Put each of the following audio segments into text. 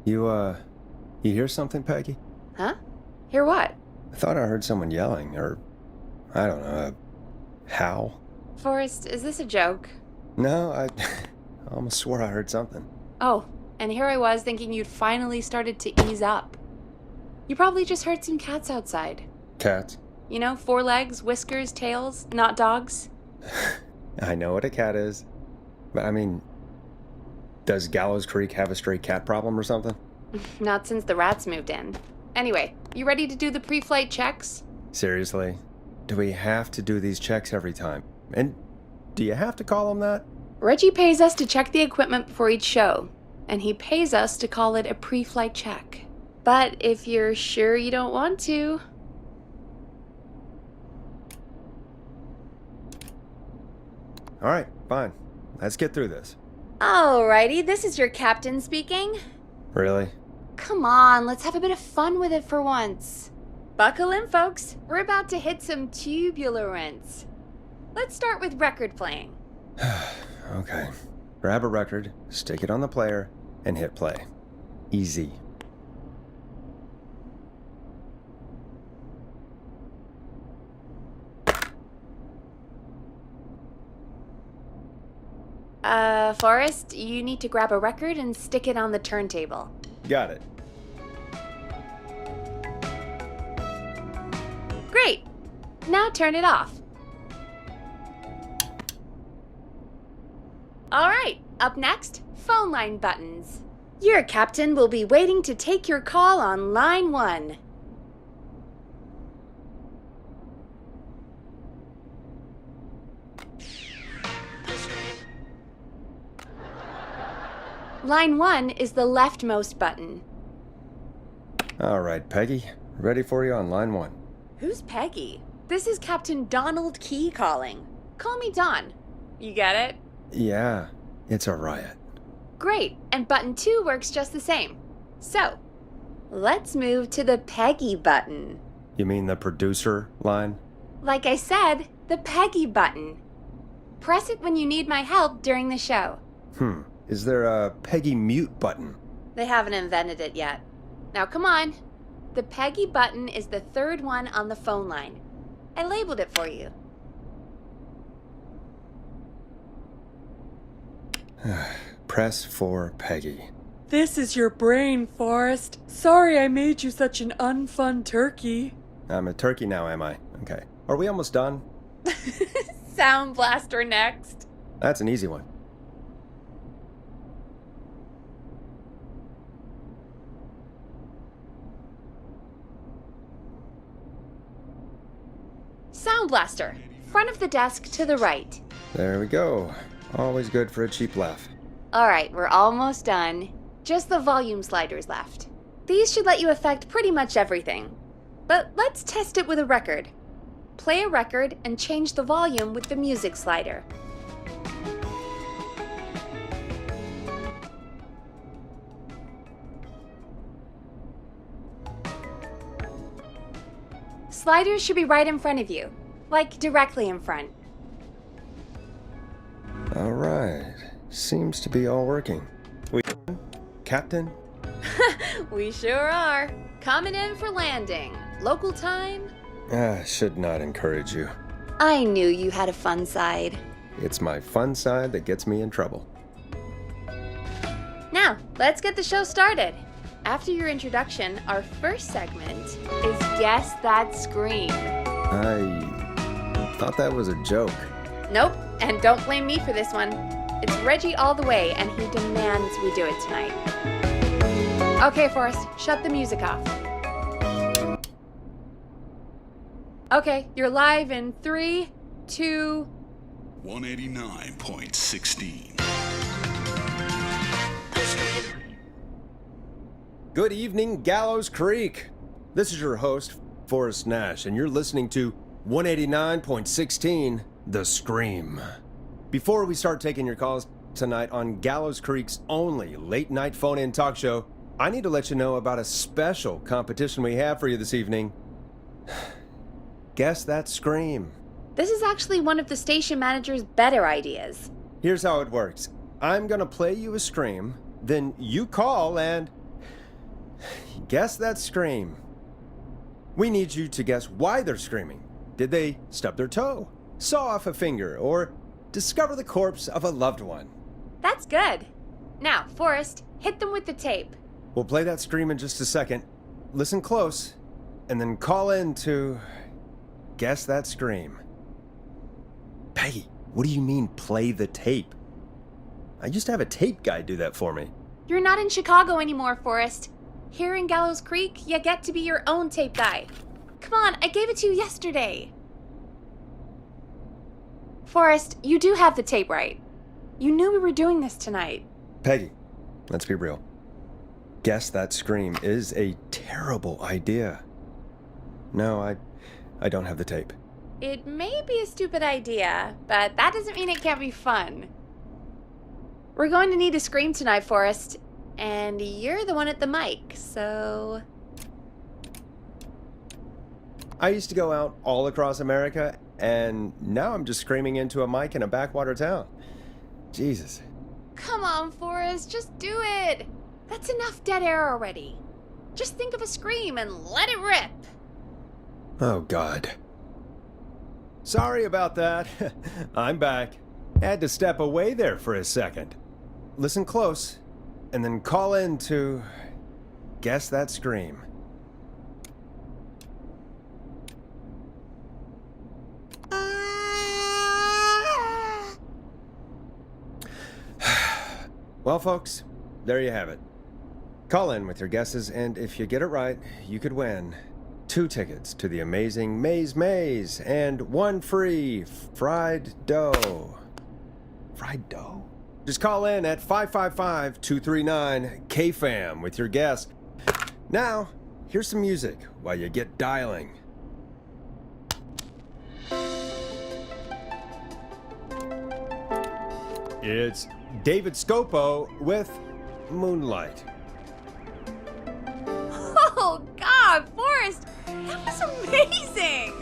You hear something, Peggy? Huh? Hear what? I thought I heard someone yelling, or, I don't know, a howl. Forrest, is this a joke? No, I almost swore I heard something. Oh, and here I was thinking you'd finally started to ease up. You probably just heard some cats outside. Cats? You know, 4 legs, whiskers, tails, not dogs. I know what a cat is. But I mean, does Gallows Creek have a stray cat problem or something? Not since the rats moved in. Anyway, you ready to do the pre-flight checks? Seriously? Do we have to do these checks every time? And do you have to call them that? Reggie pays us to check the equipment before each show, and he pays us to call it a pre-flight check. But if you're sure you don't want to... All right, fine. Let's get through this. Alrighty, this is your captain speaking. Really? Come on, let's have a bit of fun with it for once. Buckle in, folks. We're about to hit some tubular rents. Let's start with record playing. Okay. Grab a record, stick it on the player, and hit play. Easy. Forrest, you need to grab a record and stick it on the turntable. Got it. Great! Now turn it off. Alright, up next, phone line buttons. Your captain will be waiting to take your call on line 1. Line 1 is the leftmost button. All right, Peggy. Ready for you on line 1. Who's Peggy? This is Captain Donald Key calling. Call me Don. You get it? Yeah, it's a riot. Great, and button 2 works just the same. So, let's move to the Peggy button. You mean the producer line? Like I said, the Peggy button. Press it when you need my help during the show. Is there a Peggy mute button? They haven't invented it yet. Now come on. The Peggy button is the 3rd one on the phone line. I labeled it for you. Press for Peggy. This is your brain, Forrest. Sorry I made you such an unfun turkey. I'm a turkey now, am I? Okay. Are we almost done? Sound Blaster next. That's an easy one. Sound Blaster. Front of the desk to the right. There we go. Always good for a cheap laugh. Alright, we're almost done. Just the volume sliders left. These should let you affect pretty much everything. But let's test it with a record. Play a record and change the volume with the music slider. Sliders should be right in front of you, like directly in front. All right. Seems to be all working. We Captain? We sure are. Coming in for landing. Local time? Should not encourage you. I knew you had a fun side. It's my fun side that gets me in trouble. Now, let's get the show started. After your introduction, our first segment is Guess That Scream. I thought that was a joke. Nope, and don't blame me for this one. It's Reggie all the way, and he demands we do it tonight. Okay, Forrest, shut the music off. Okay, you're live in 3, 2... 189.16. Good evening, Gallows Creek. This is your host, Forrest Nash, and you're listening to 189.16, The Scream. Before we start taking your calls tonight on Gallows Creek's only late-night phone-in talk show, I need to let you know about a special competition we have for you this evening. Guess That Scream. This is actually one of the station manager's better ideas. Here's how it works. I'm gonna play you a scream, then you call and... Guess that scream. We need you to guess why they're screaming. Did they stub their toe, saw off a finger, or discover the corpse of a loved one? That's good. Now, Forrest, hit them with the tape. We'll play that scream in just a second. Listen close, and then call in to guess that scream. Peggy, what do you mean, play the tape? I used to have a tape guy do that for me. You're not in Chicago anymore, Forrest. Here in Gallows Creek, you get to be your own tape guy. Come on, I gave it to you yesterday. Forrest, you do have the tape right. You knew we were doing this tonight. Peggy, let's be real. Guess that scream is a terrible idea. No, I don't have the tape. It may be a stupid idea, but that doesn't mean it can't be fun. We're going to need a scream tonight, Forrest, and you're the one at the mic, so... I used to go out all across America, and now I'm just screaming into a mic in a backwater town. Jesus. Come on, Forrest, just do it. That's enough dead air already. Just think of a scream and let it rip. Oh, God. Sorry about that. I'm back. Had to step away there for a second. Listen close, and then call in to guess that scream. Well, folks, there you have it. Call in with your guesses, and if you get it right, you could win 2 tickets to the amazing Maze and 1 free fried dough. Fried dough? Just call in at 555-239-KFAM with your guess. Now, here's some music while you get dialing. It's David Scopo with Moonlight. Oh, God, Forrest, that was amazing.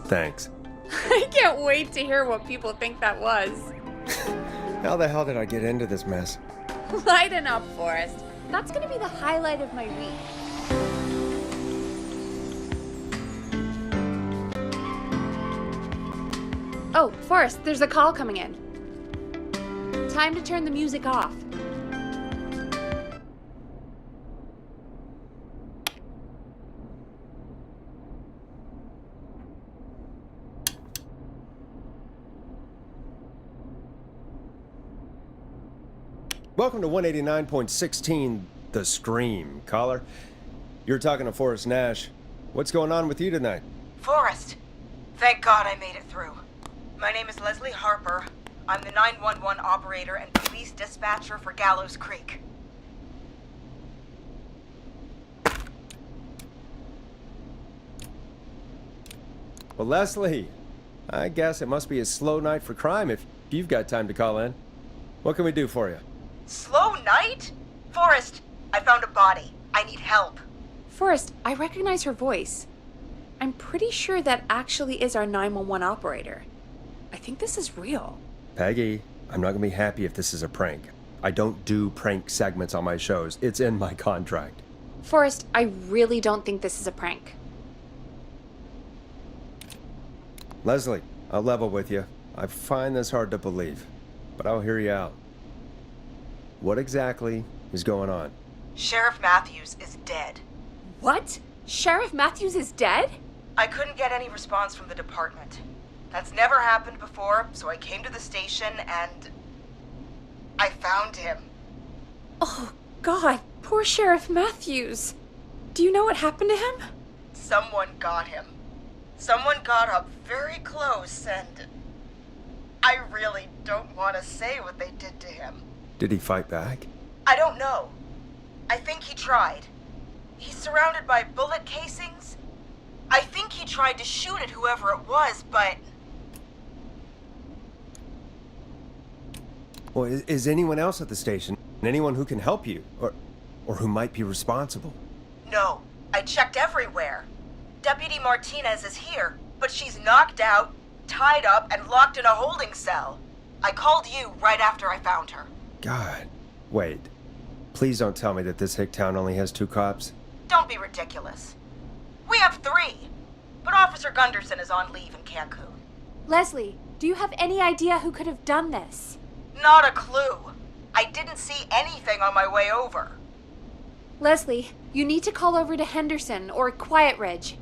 Thanks. I can't wait to hear what people think that was. How the hell did I get into this mess? Lighten up, Forrest. That's going to be the highlight of my week. Oh, Forrest, there's a call coming in. Time to turn the music off. Welcome to 189.16, The Scream. Caller, you're talking to Forrest Nash. What's going on with you tonight? Forrest, thank God I made it through. My name is Leslie Harper. I'm the 911 operator and police dispatcher for Gallows Creek. Well, Leslie, I guess it must be a slow night for crime if you've got time to call in. What can we do for you? Slow night? Forrest, I found a body. I need help. Forrest, I recognize her voice. I'm pretty sure that actually is our 911 operator. I think this is real. Peggy, I'm not going to be happy if this is a prank. I don't do prank segments on my shows. It's in my contract. Forrest, I really don't think this is a prank. Leslie, I'll level with you. I find this hard to believe, but I'll hear you out. What exactly is going on? Sheriff Matthews is dead. What? Sheriff Matthews is dead? I couldn't get any response from the department. That's never happened before, so I came to the station and I found him. Oh, God, poor Sheriff Matthews. Do you know what happened to him? Someone got him. Someone got up very close and I really don't want to say what they did to him. Did he fight back? I don't know. I think he tried. He's surrounded by bullet casings. I think he tried to shoot at whoever it was, but... Well, is anyone else at the station? Anyone who can help you? Or who might be responsible? No, I checked everywhere. Deputy Martinez is here, but she's knocked out, tied up, and locked in a holding cell. I called you right after I found her. God. Wait. Please don't tell me that this hick town only has 2 cops. Don't be ridiculous. We have 3, but Officer Gunderson is on leave in Cancun. Leslie, do you have any idea who could have done this? Not a clue. I didn't see anything on my way over. Leslie, you need to call over to Henderson or Quiet Ridge.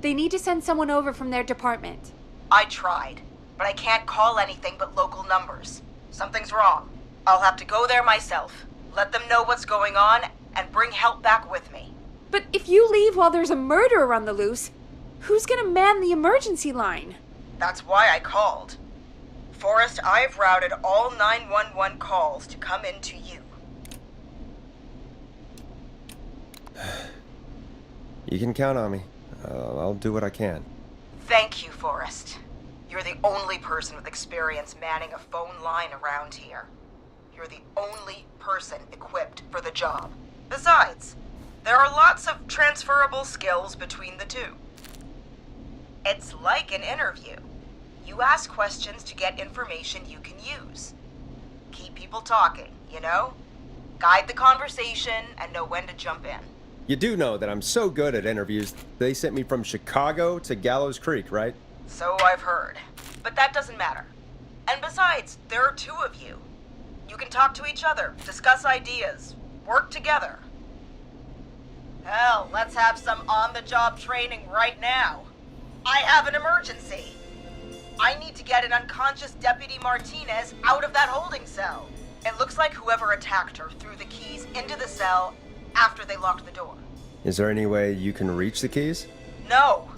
They need to send someone over from their department. I tried, but I can't call anything but local numbers. Something's wrong. I'll have to go there myself, let them know what's going on, and bring help back with me. But if you leave while there's a murderer on the loose, who's gonna man the emergency line? That's why I called. Forrest, I've routed all 911 calls to come in to you. You can count on me. I'll do what I can. Thank you, Forrest. You're the only person with experience manning a phone line around here. You're the only person equipped for the job. Besides, there are lots of transferable skills between the two. It's like an interview. You ask questions to get information you can use. Keep people talking, you know? Guide the conversation and know when to jump in. You do know that I'm so good at interviews, they sent me from Chicago to Gallows Creek, right? So I've heard. But that doesn't matter. And besides, there are 2 of you. You can talk to each other, discuss ideas, work together. Hell, let's have some on-the-job training right now. I have an emergency. I need to get an unconscious Deputy Martinez out of that holding cell. It looks like whoever attacked her threw the keys into the cell after they locked the door. Is there any way you can reach the keys? No.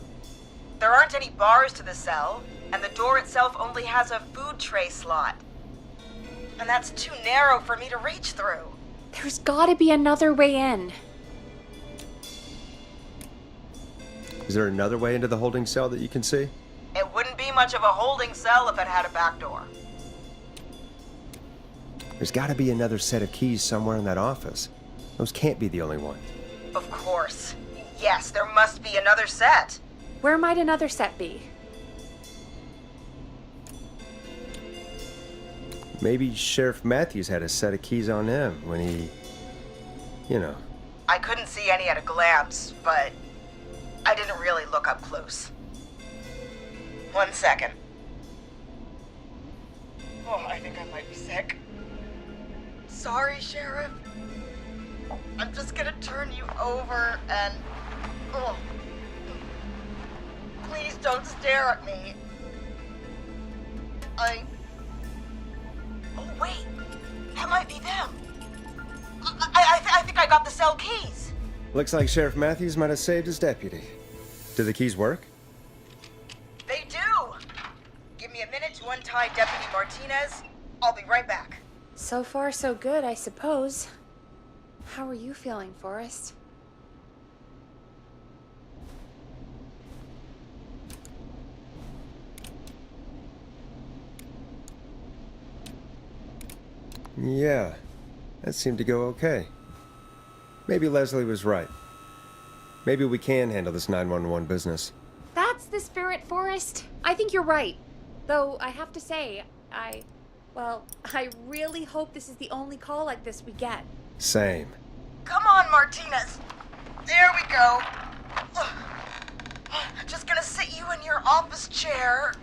There aren't any bars to the cell, and the door itself only has a food tray slot. And that's too narrow for me to reach through. There's gotta be another way in. Is there another way into the holding cell that you can see? It wouldn't be much of a holding cell if it had a back door. There's gotta be another set of keys somewhere in that office. Those can't be the only ones. Of course. Yes, there must be another set. Where might another set be? Maybe Sheriff Matthews had a set of keys on him when he... you know. I couldn't see any at a glance, but I didn't really look up close. 1 second. Oh, I think I might be sick. Sorry, Sheriff. I'm just gonna turn you over and... Oh. Please don't stare at me. Oh, wait. That might be them. I think I got the cell keys. Looks like Sheriff Matthews might have saved his deputy. Do the keys work? They do. Give me a minute to untie Deputy Martinez. I'll be right back. So far, so good, I suppose. How are you feeling, Forrest? Yeah, that seemed to go okay. Maybe Leslie was right. Maybe we can handle this 911 business. That's the spirit, Forrest. I think you're right. Though, I have to say, I really hope this is the only call like this we get. Same. Come on, Martinez. There we go. Just gonna sit you in your office chair.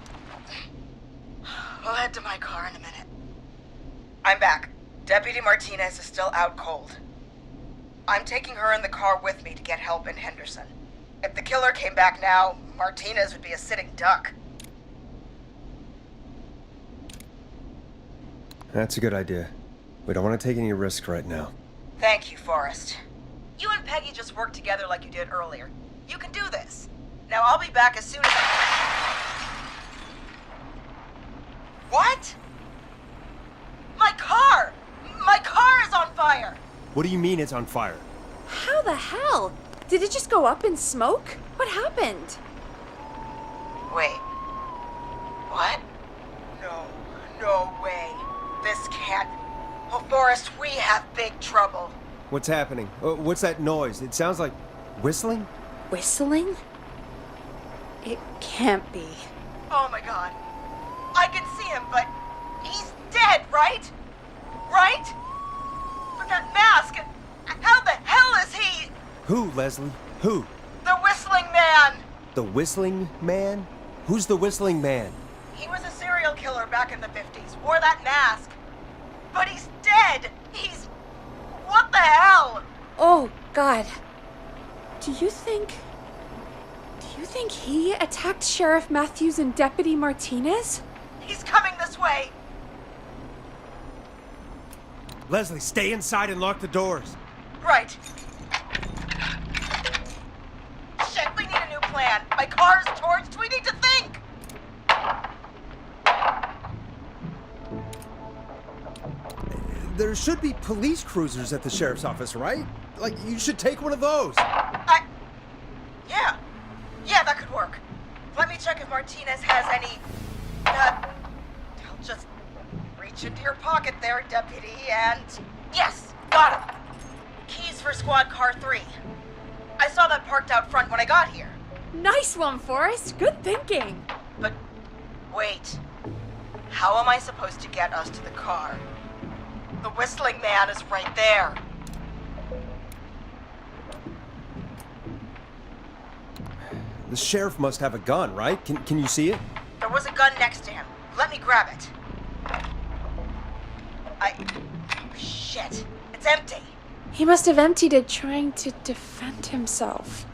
We'll head to my car in a minute. I'm back. Deputy Martinez is still out cold. I'm taking her in the car with me to get help in Henderson. If the killer came back now, Martinez would be a sitting duck. That's a good idea. We don't want to take any risks right now. Thank you, Forrest. You and Peggy just worked together like you did earlier. You can do this. Now I'll be back as soon as What? My car! My car is on fire! What do you mean it's on fire? How the hell? Did it just go up in smoke? What happened? Wait. What? No way. This can't... Oh, Forrest, we have big trouble. What's happening? What's that noise? It sounds like whistling? Whistling? It can't be. Oh my god. I can see him, but he's dead, right? Right? But that mask, Who, Leslie? Who? The Whistling Man! The Whistling Man? Who's the Whistling Man? He was a serial killer back in the 50s, wore that mask. But he's dead! What the hell? Oh, God. Do you think he attacked Sheriff Matthews and Deputy Martinez? He's coming this way! Leslie, stay inside and lock the doors. Right. Shit, we need a new plan. My car's torched, we need to think! There should be police cruisers at the sheriff's office, right? Like, you should take one of those. Yeah, that could work. Let me check if Martinez has any... I'll just reach into your pocket there, Deputy, and... Yes, got him. Keys for squad car 3. I saw that parked out front when I got here. Nice one, Forrest. Good thinking. But, wait. How am I supposed to get us to the car? The Whistling Man is right there. The sheriff must have a gun, right? Can you see it? There was a gun next to him. Let me grab it. Shit. It's empty. He must have emptied it trying to defend himself.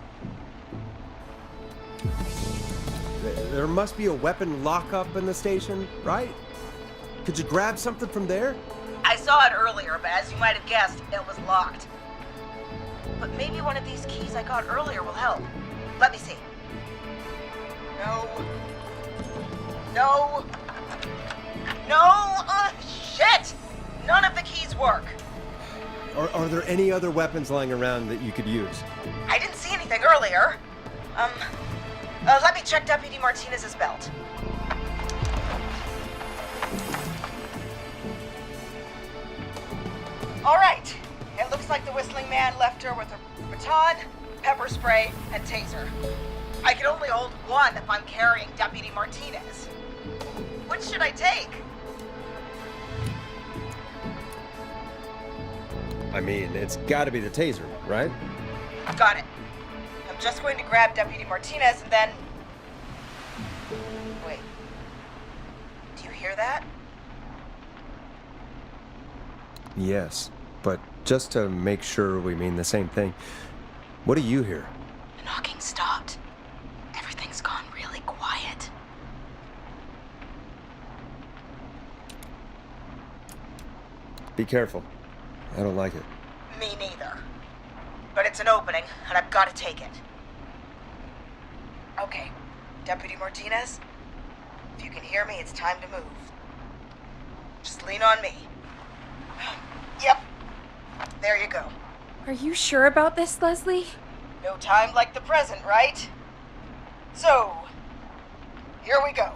There must be a weapon lockup in the station, right? Could you grab something from there? I saw it earlier, but as you might have guessed, it was locked. But maybe one of these keys I got earlier will help. Let me see. No! Shit! None of the keys work. Are there any other weapons lying around that you could use? I didn't see anything earlier. Let me check Deputy Martinez's belt. All right. It looks like the Whistling Man left her with a baton, pepper spray, and taser. I can only hold one if I'm carrying Deputy Martinez. Which should I take? I mean, it's gotta be the taser, right? Got it. I'm just going to grab Deputy Martinez and then... Wait. Do you hear that? Yes, but just to make sure we mean the same thing, what do you hear? The knocking stopped. Everything's gone really quiet. Be careful. I don't like it. Me neither. But it's an opening, and I've got to take it. Okay, Deputy Martinez, if you can hear me, it's time to move. Just lean on me. Yep. There you go. Are you sure about this, Leslie? No time like the present, right? So, here we go.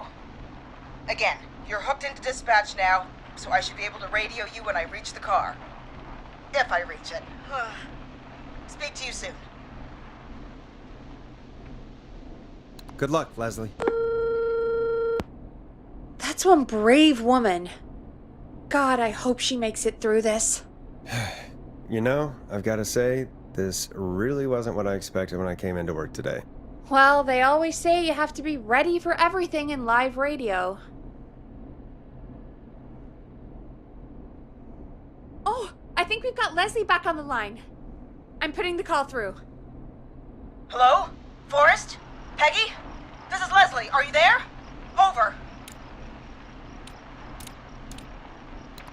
Again, you're hooked into dispatch now, so I should be able to radio you when I reach the car. If I reach it. Speak to you soon. Good luck, Leslie. That's one brave woman. God, I hope she makes it through this. You know, I've got to say, this really wasn't what I expected when I came into work today. Well, they always say you have to be ready for everything in live radio. Oh, I think we've got Leslie back on the line. I'm putting the call through. Hello? Forrest? Peggy? This is Leslie. Are you there? Over.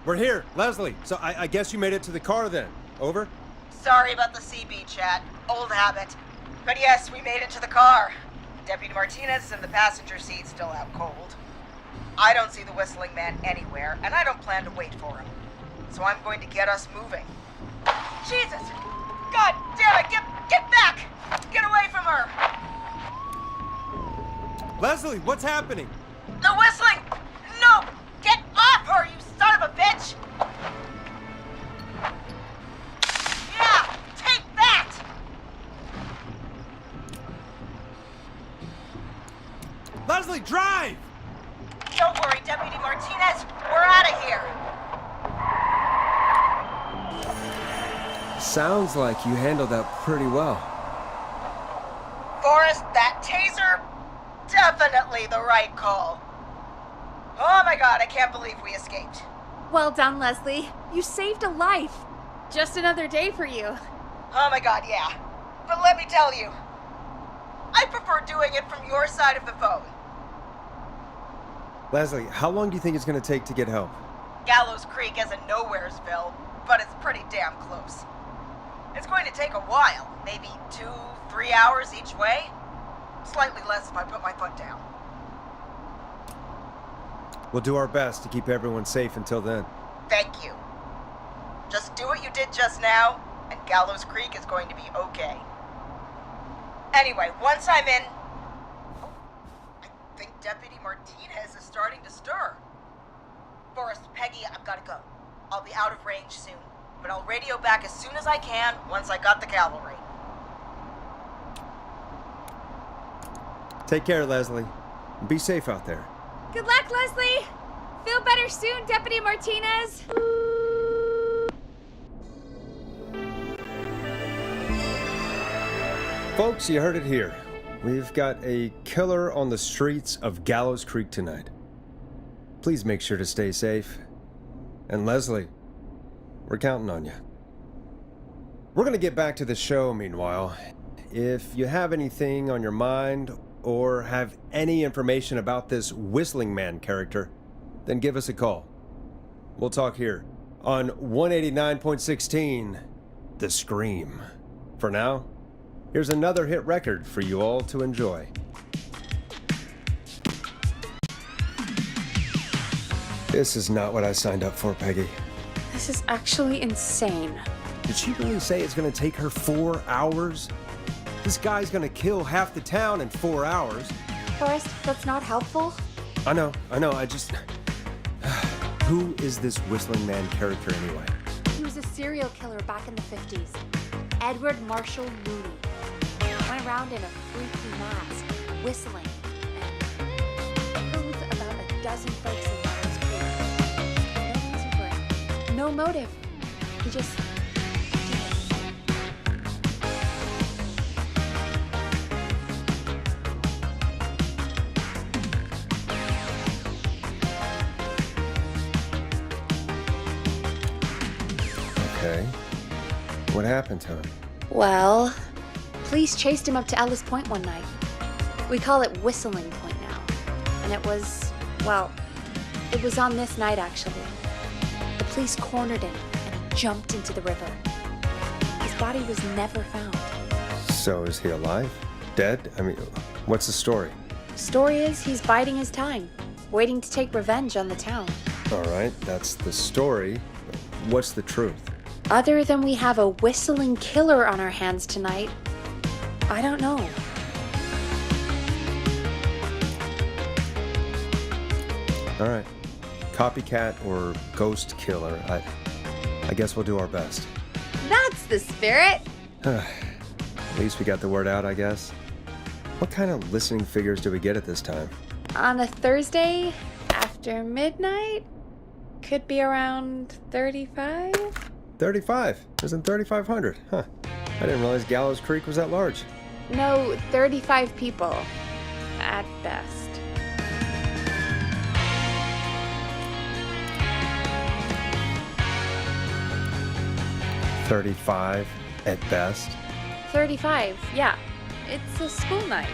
We're here, Leslie. So I guess you made it to the car then. Over? Sorry about the CB chat. Old habit. But yes, we made it to the car. Deputy Martinez is in the passenger seat, still out cold. I don't see the Whistling Man anywhere, and I don't plan to wait for him. So I'm going to get us moving. Jesus! God damn it! Get back! Get away from her! Leslie, what's happening? The Whistling! No! Get off her, you son of a bitch! Yeah! Take that! Leslie, drive! Don't worry, Deputy Martinez. We're out of here. Sounds like you handled that pretty well. Forrest, that taser? Definitely the right call. Oh my god, I can't believe we escaped. Well done, Leslie. You saved a life. Just another day for you. Oh my god, yeah. But let me tell you, I prefer doing it from your side of the phone. Leslie, how long do you think it's going to take to get help? Gallows Creek isn't Nowheresville, but it's pretty damn close. It's going to take a while, maybe 2-3 hours each way. Slightly less if I put my foot down. We'll do our best to keep everyone safe until then. Thank you. Just do what you did just now, and Gallows Creek is going to be okay. Anyway, once I'm in... Oh, I think Deputy Martinez is starting to stir. Forrest, Peggy, I've got to go. I'll be out of range soon, but I'll radio back as soon as I can once I got the cavalry. Take care, Leslie. Be safe out there. Good luck, Leslie. Feel better soon, Deputy Martinez. Folks, you heard it here. We've got a killer on the streets of Gallows Creek tonight. Please make sure to stay safe. And Leslie, we're counting on you. We're going to get back to the show meanwhile. If you have anything on your mind or have any information about this Whistling Man character, then give us a call. We'll talk here on 189.16, The Scream. For now, here's another hit record for you all to enjoy. This is not what I signed up for, Peggy. This is actually insane. Did she really say it's going to take her 4 hours? This guy's going to kill half the town in 4 hours. Forrest, that's not helpful. I know, I just... Who is this Whistling Man character anyway? He was a serial killer back in the 50s. Edward Marshall Mooney. Went around in a freaky mask, whistling, and killed about a dozen folks in Gallows Creek. No reason for it. No motive. He just... Okay. What happened to him? Well, police chased him up to Ellis Point one night. We call it Whistling Point now. And it was on this night actually. The police cornered him and he jumped into the river. His body was never found. So is he alive? Dead? I mean, what's the story? Story is he's biding his time, waiting to take revenge on the town. All right, that's the story. What's the truth? Other than we have a whistling killer on our hands tonight, I don't know. All right. Copycat or ghost killer. I guess we'll do our best. That's the spirit! At least we got the word out, I guess. What kind of listening figures do we get at this time? On a Thursday after midnight? Could be around 35? 35. Isn't 3,500? Huh. I didn't realize Gallows Creek was that large. No, 35 people. At best. 35 at best. 35, yeah. It's a school night.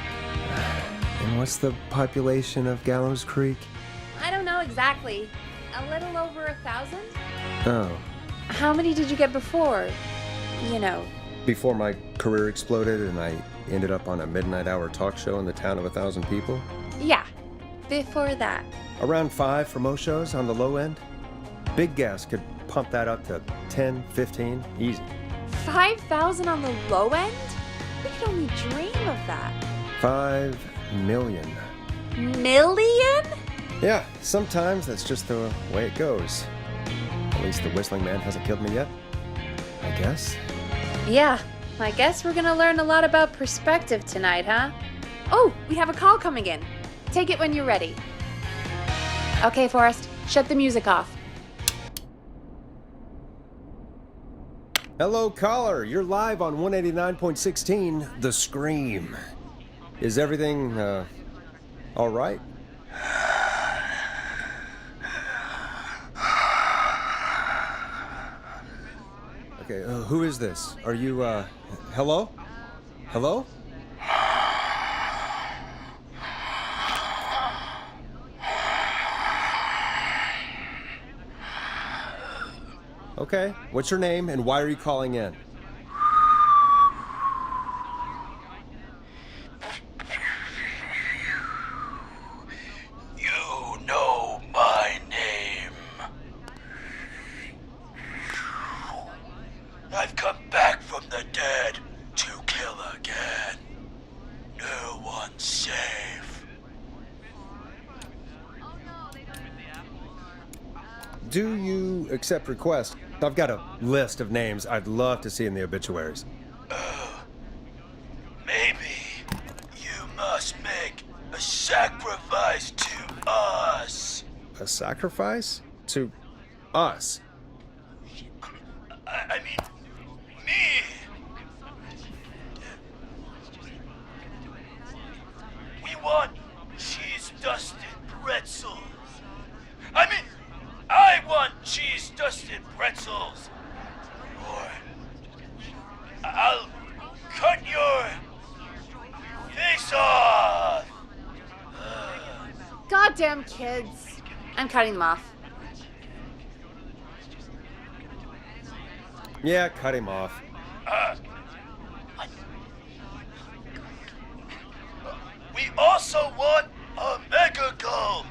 And what's the population of Gallows Creek? I don't know exactly. A little over 1,000? Oh. How many did you get before? You know. Before my career exploded and I ended up on a midnight hour talk show in the town of 1,000 people? Yeah, before that. Around 5 for most shows on the low end. Big Gas could pump that up to 10, 15, easy. 5,000 on the low end? We could only dream of that. 5 million. Million? Yeah, sometimes that's just the way it goes. At least the Whistling Man hasn't killed me yet, I guess. Yeah, I guess we're gonna learn a lot about perspective tonight, huh? Oh, we have a call coming in. Take it when you're ready. Okay, Forrest, shut the music off. Hello, caller. You're live on 189.16, The Scream. Is everything, all right? Okay, who is this? Are you, hello? Hello? Okay, what's your name and why are you calling in? You know my name. I've come back from the dead to kill again. No one's safe. Do you accept requests? I've got a list of names I'd love to see in the obituaries. Maybe you must make a sacrifice to us. A sacrifice? To us? I mean, me. We want cheese-dusted pretzels. I want cheese-dusted pretzels. Or I'll cut your face off. Goddamn kids. I'm cutting them off. Yeah, cut him off. We also want a mega gulp.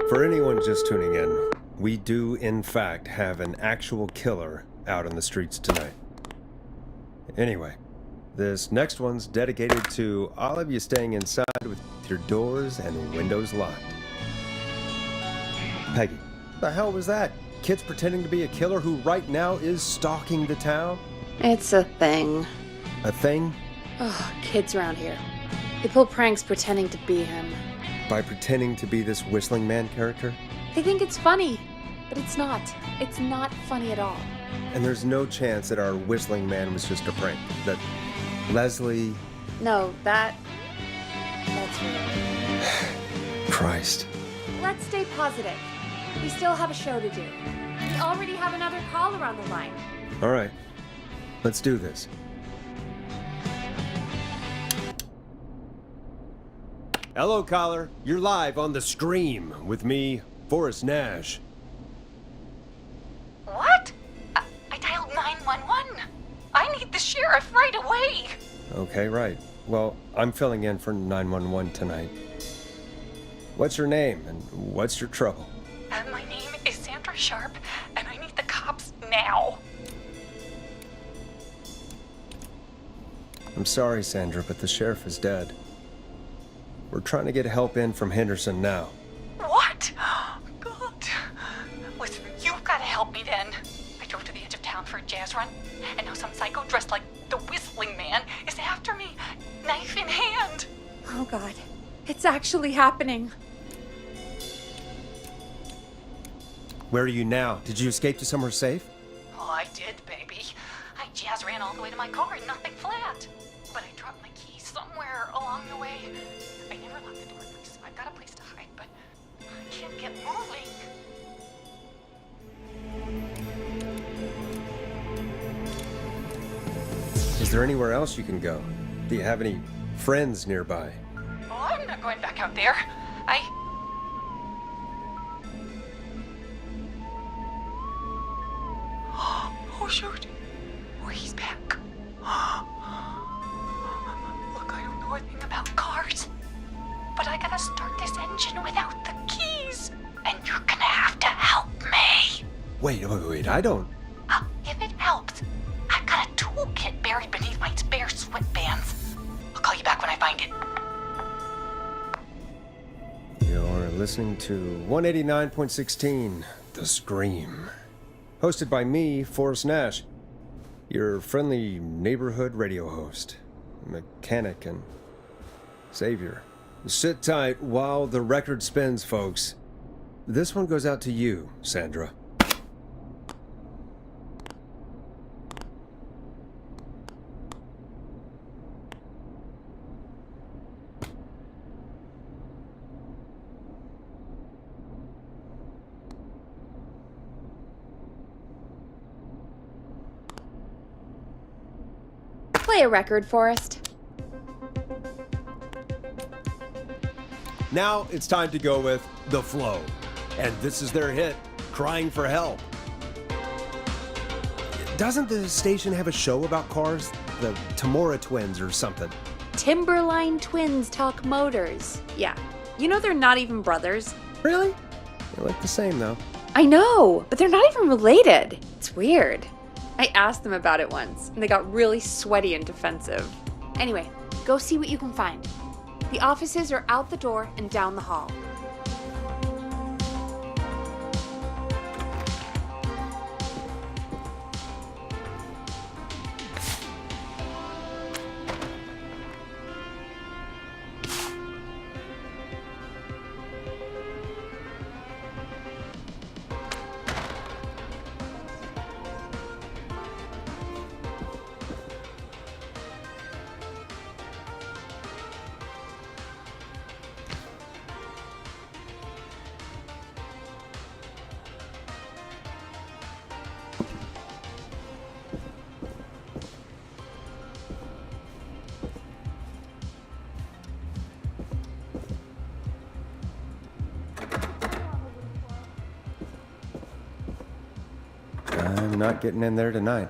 For anyone just tuning in, we do, in fact, have an actual killer out on the streets tonight. Anyway, this next one's dedicated to all of you staying inside with your doors and windows locked. Peggy, the hell was that? Kids pretending to be a killer who right now is stalking the town? It's a thing. A thing? Oh, kids around here. They pull pranks pretending to be him. By pretending to be this whistling man character? They think it's funny, but it's not. It's not funny at all. And there's no chance that our whistling man was just a prank. That Leslie... No, that's real. Christ. Let's stay positive. We still have a show to do. We already have another caller on the line. All right. Let's do this. Hello, caller. You're live on The Scream with me, Forrest Nash. What? I dialed 911. I need the sheriff right away. Okay, right. Well, I'm filling in for 911 tonight. What's your name and what's your trouble? My name is Sandra Sharp, and I need the cops now. I'm sorry, Sandra, but the sheriff is dead. We're trying to get help in from Henderson now. What? God. Listen, you've got to help me then. I drove to the edge of town for a jazz run, and now some psycho dressed like the Whistling Man is after me, knife in hand. Oh, God. It's actually happening. Where are you now? Did you escape to somewhere safe? Oh, I did, baby. I jazz ran all the way to my car and nothing flat. But I dropped my keys somewhere along the way. I never locked the door, please. I've got a place to hide, but I can't get moving. Is there anywhere else you can go? Do you have any friends nearby? Oh, I'm not going back out there. Oh, shoot. Oh, he's back. Look, I don't know a thing about cars, but I gotta start this engine without the keys. And you're gonna have to help me. Wait, I don't... If it helps, I've got a toolkit buried beneath my spare sweatbands. I'll call you back when I find it. You're listening to 189.16, The Scream. Hosted by me, Forrest Nash, your friendly neighborhood radio host, mechanic and savior. Sit tight while the record spins, folks. This one goes out to you, Sandra. Play a record, Forrest. Now it's time to go with The Flow. And this is their hit, Crying for Help. Doesn't the station have a show about cars? The Tamora twins or something? Timberline Twins Talk Motors. Yeah. You know they're not even brothers. Really? They look the same, though. I know, but they're not even related. It's weird. I asked them about it once, and they got really sweaty and defensive. Anyway, go see what you can find. The offices are out the door and down the hall. I'm not getting in there tonight.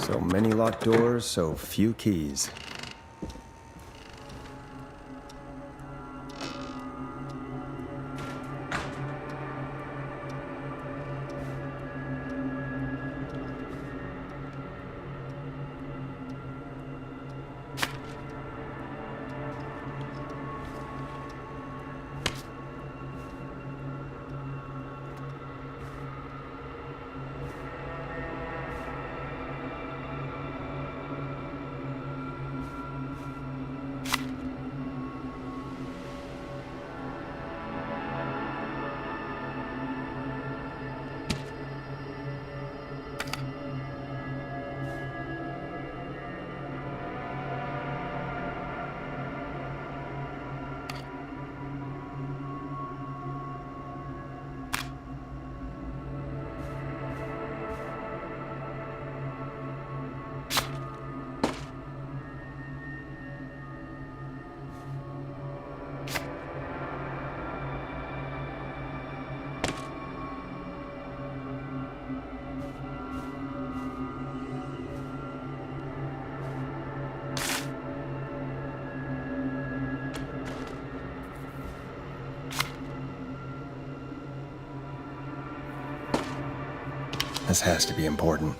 So many locked doors, so few keys. This has to be important.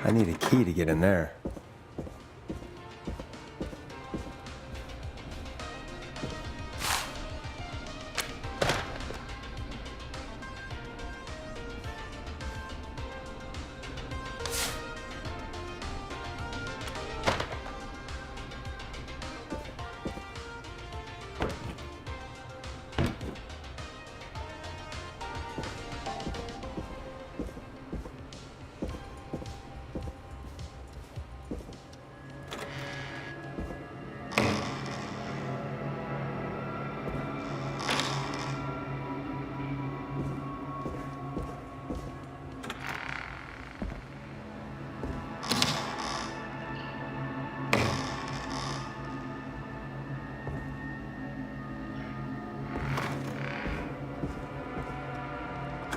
I need a key to get in there.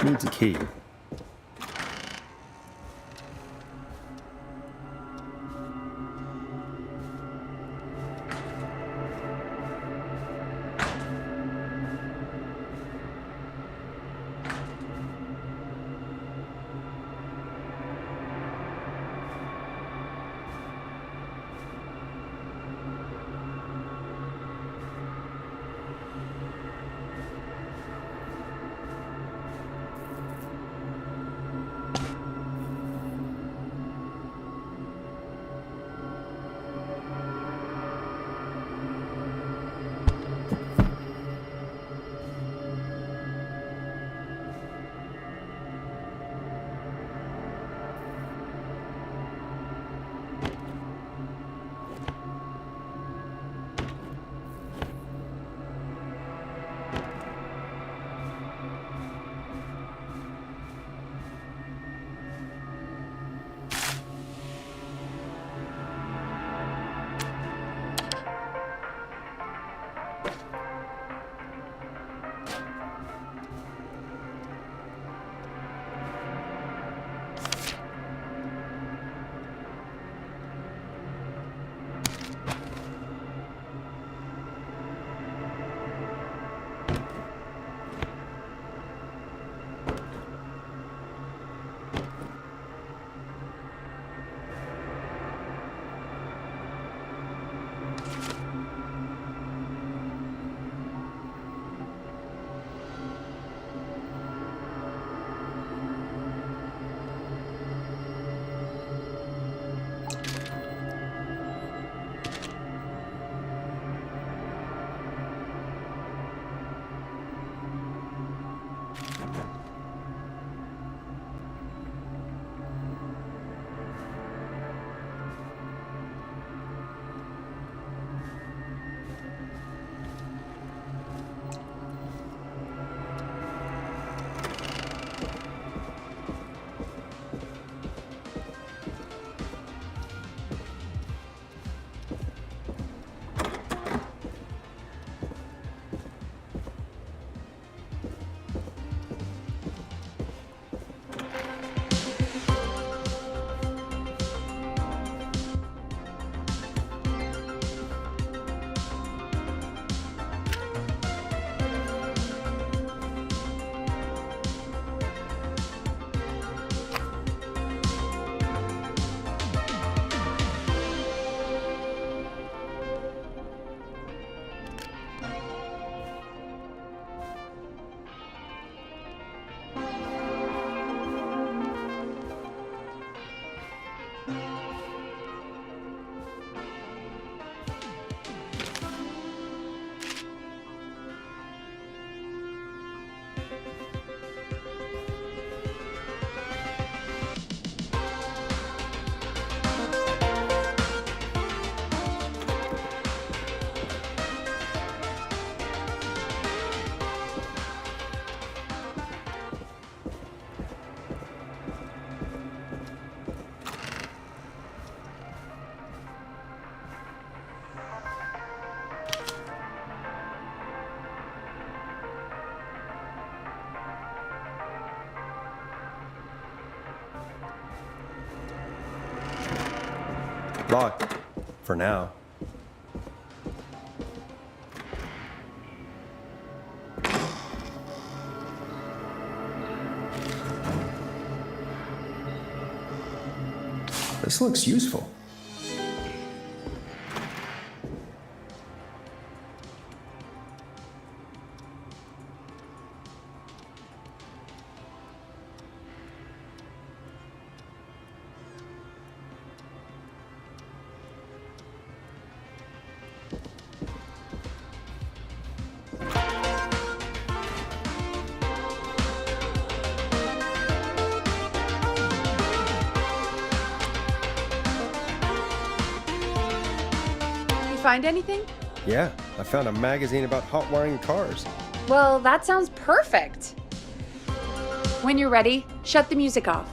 Needs a key. Locked. For now. This looks useful. Find anything? Yeah, I found a magazine about hot wiring cars. Well, that sounds perfect. When you're ready, shut the music off.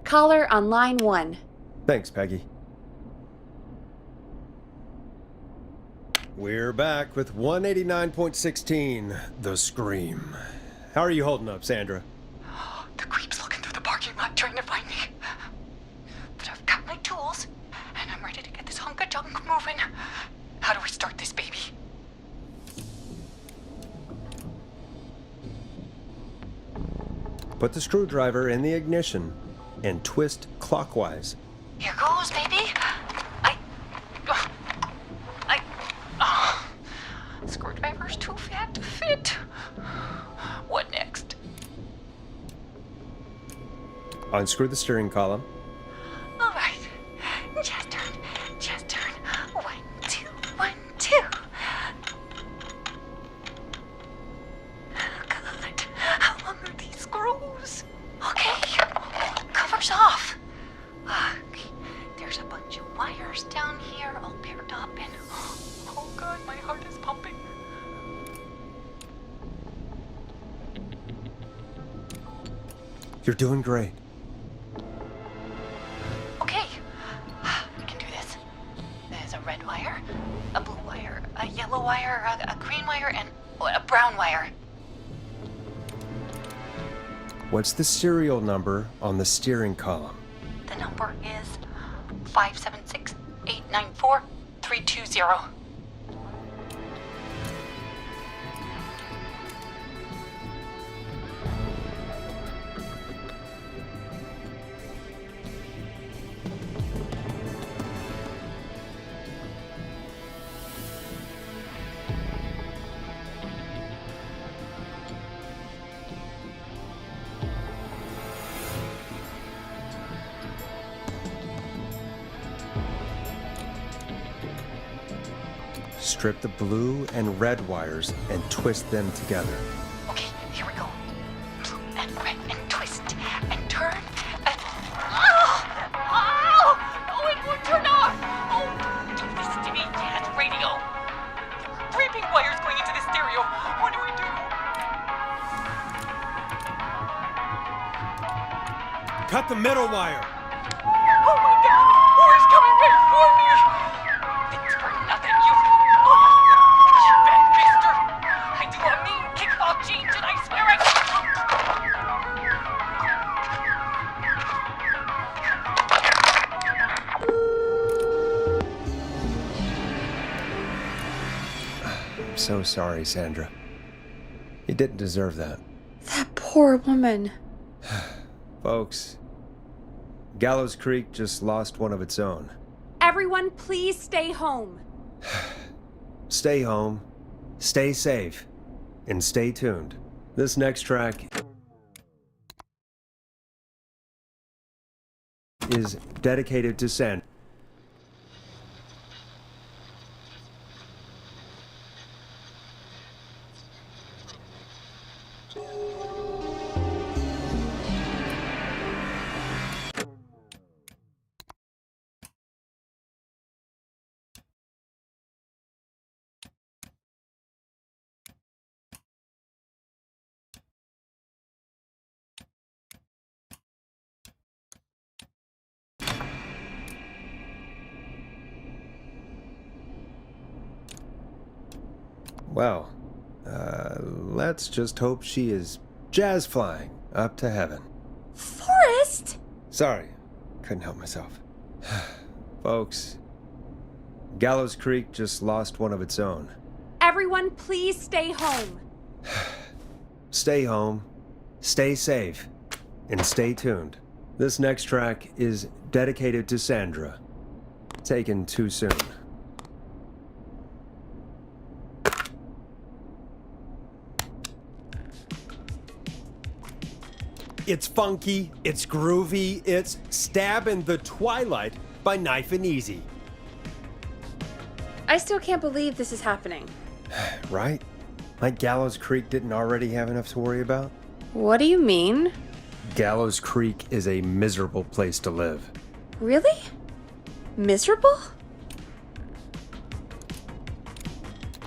Caller on line 1. Thanks, Peggy. We're back with 189.16, The Scream. How are you holding up, Sandra? The creep's looking through the parking lot trying to find me. But I've got my tools, and I'm ready to get this hunk of junk moving. How do we start this baby? Put the screwdriver in the ignition and twist clockwise. Here goes, baby. Screwdriver's too fat to fit. What next? Unscrew the steering column. All right. Just turn. 1, 2, 1, 2. Good. How long are these screws? Okay. Cover's off. Okay. There's a bunch of wires down here all paired up and... Oh God, my heart is pumping. You're doing great. Okay, I can do this. There's a red wire, a blue wire, a yellow wire, a green wire, and a brown wire. What's the serial number on the steering column? The number is 576-894-320. Strip the blue and red wires and twist them together. Okay, here we go. Blue and red and twist and turn and... Oh, it won't turn off! Oh, do this to me, Dad. Radio. There are 3 pink wires going into the stereo. What do we do? Cut the middle wire. Oh my God! War's coming right for me! Thanks for nothing, you... You bad mister! I do a mean kickball change and I swear I'm so sorry, Sandra. You didn't deserve that. That poor woman. Folks, Gallows Creek just lost one of its own. Everyone, please stay home. Stay home, stay safe, and stay tuned. This next track is dedicated to Sandra. Well, let's just hope she is jazz flying up to heaven. Forrest! Sorry, couldn't help myself. Folks, Gallows Creek just lost one of its own. Everyone, please stay home. Stay home, stay safe, and stay tuned. This next track is dedicated to Sandra. Taken too soon. It's funky, it's groovy, it's Stab in the Twilight by Knife and Easy. I still can't believe this is happening. Right? Like Gallows Creek didn't already have enough to worry about? What do you mean? Gallows Creek is a miserable place to live. Really? Miserable?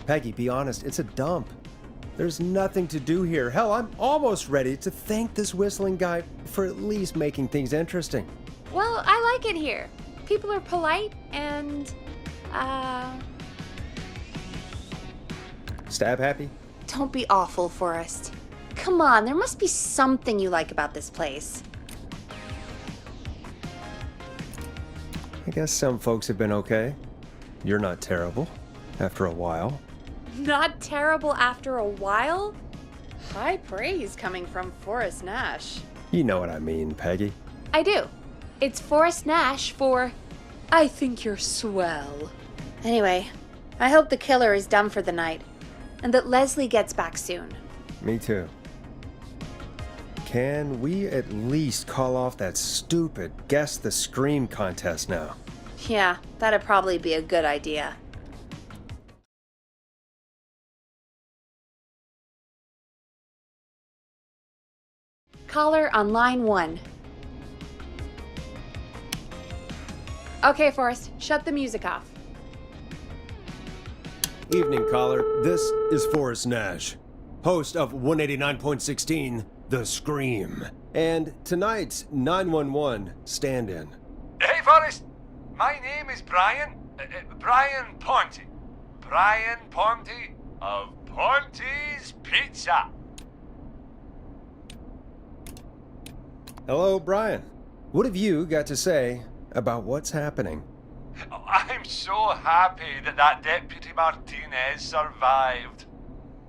Peggy, be honest, it's a dump. There's nothing to do here. Hell, I'm almost ready to thank this whistling guy for at least making things interesting. Well, I like it here. People are polite and, Stab happy? Don't be awful, Forrest. Come on, there must be something you like about this place. I guess some folks have been okay. You're not terrible. After a while. Not terrible after a while? High praise coming from Forrest Nash. You know what I mean, Peggy. I do. It's Forrest Nash for I think you're swell. Anyway, I hope the killer is done for the night, and that Leslie gets back soon. Me too. Can we at least call off that stupid Guess the Scream contest now? Yeah, that'd probably be a good idea. Caller on line 1. Okay, Forrest, shut the music off. Evening, caller. This is Forrest Nash, host of 189.16, The Scream, and tonight's 911 stand-in. Hey, Forrest. My name is Brian. Brian Ponte. Brian Ponte of Ponte's Pizza. Hello, Brian. What have you got to say about what's happening? I'm so happy that Deputy Martinez survived.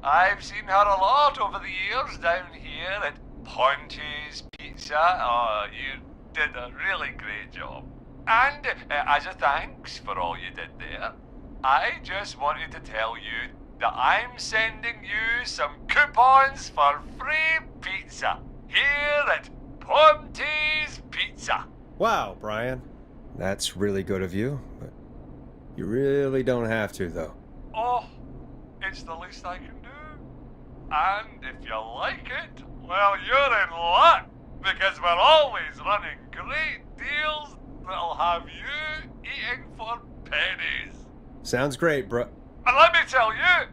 I've seen her a lot over the years down here at Ponte's Pizza. Oh, you did a really great job. And as a thanks for all you did there, I just wanted to tell you that I'm sending you some coupons for free pizza here at Ponte's Pizza. Wow, Brian. That's really good of you, but you really don't have to, though. Oh, it's the least I can do. And if you like it, well, you're in luck, because we're always running great deals that'll have you eating for pennies. Sounds great, bro. And let me tell you,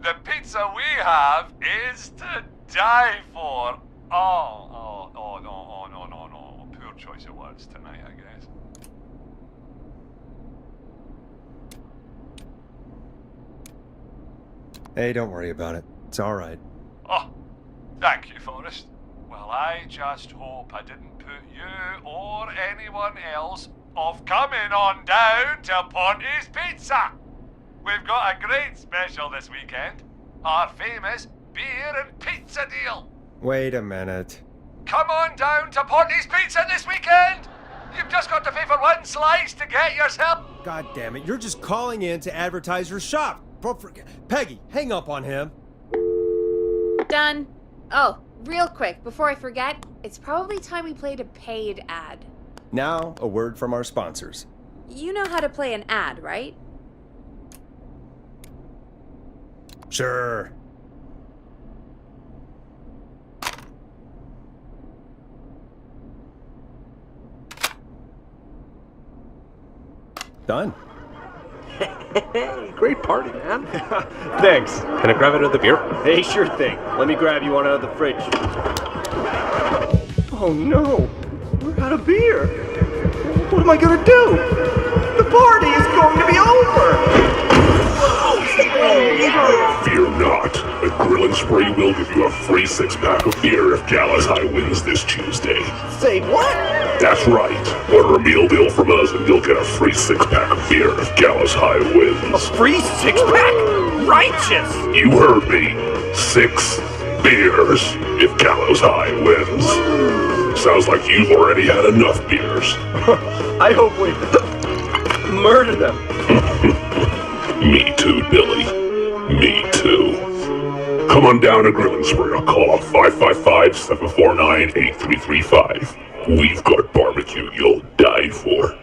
the pizza we have is to die for. No. Poor choice of words tonight, I guess. Hey, don't worry about it. It's all right. Oh, thank you, Forrest. Well, I just hope I didn't put you or anyone else off coming on down to Ponte's Pizza. We've got a great special this weekend. Our famous beer and pizza deal. Wait a minute. Come on down to Ponte's Pizza this weekend. You've just got to pay for one slice to get yourself. God damn it, you're just calling in to advertise your shop. Peggy, hang up on him. Done. Oh, real quick, before I forget, it's probably time we played a paid ad. Now, a word from our sponsors. You know how to play an ad, right? Sure. Done. Great party, man. Thanks. Can I grab another beer? Hey, sure thing. Let me grab you one out of the fridge. Oh no, we're out of beer. What am I gonna do? The party is going to be over. Fear not. A Grill and Spray will give you a free 6-pack of beer if Gallows High wins this Tuesday. Say what? That's right. Order a meal deal from us and you'll get a free 6-pack of beer if Gallows High A wins. free 6-pack? Righteous! You heard me. 6 beers if Gallows High wins. Sounds like you've already had enough beers. I hope we murder them. Me too, Billy. Me too. Come on down to Grill and Spray or call up 555-749-8335. We've got barbecue you'll die for.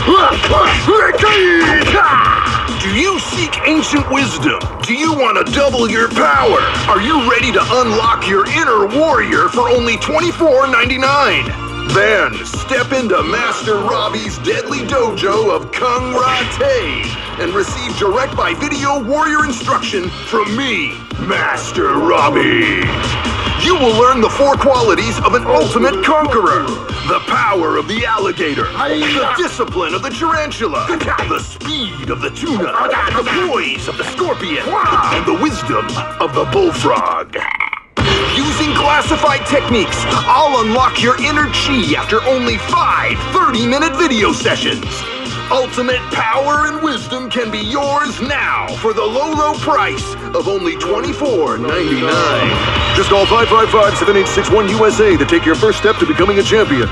Do you seek ancient wisdom? Do you want to double your power? Are you ready to unlock your inner warrior for only $24.99? Then step into Master Robbie's deadly dojo of Kung Rate and receive direct by video warrior instruction from me, Master Robbie. You will learn the 4 qualities of an ultimate conqueror. The power of the alligator, the discipline of the tarantula, the speed of the tuna, the poise of the scorpion, and the wisdom of the bullfrog. Using classified techniques, I'll unlock your inner chi after only 5 30-minute video sessions. Ultimate power and wisdom can be yours now for the low price of only $24.99. Just call 555-7861 USA to take your first step to becoming a champion.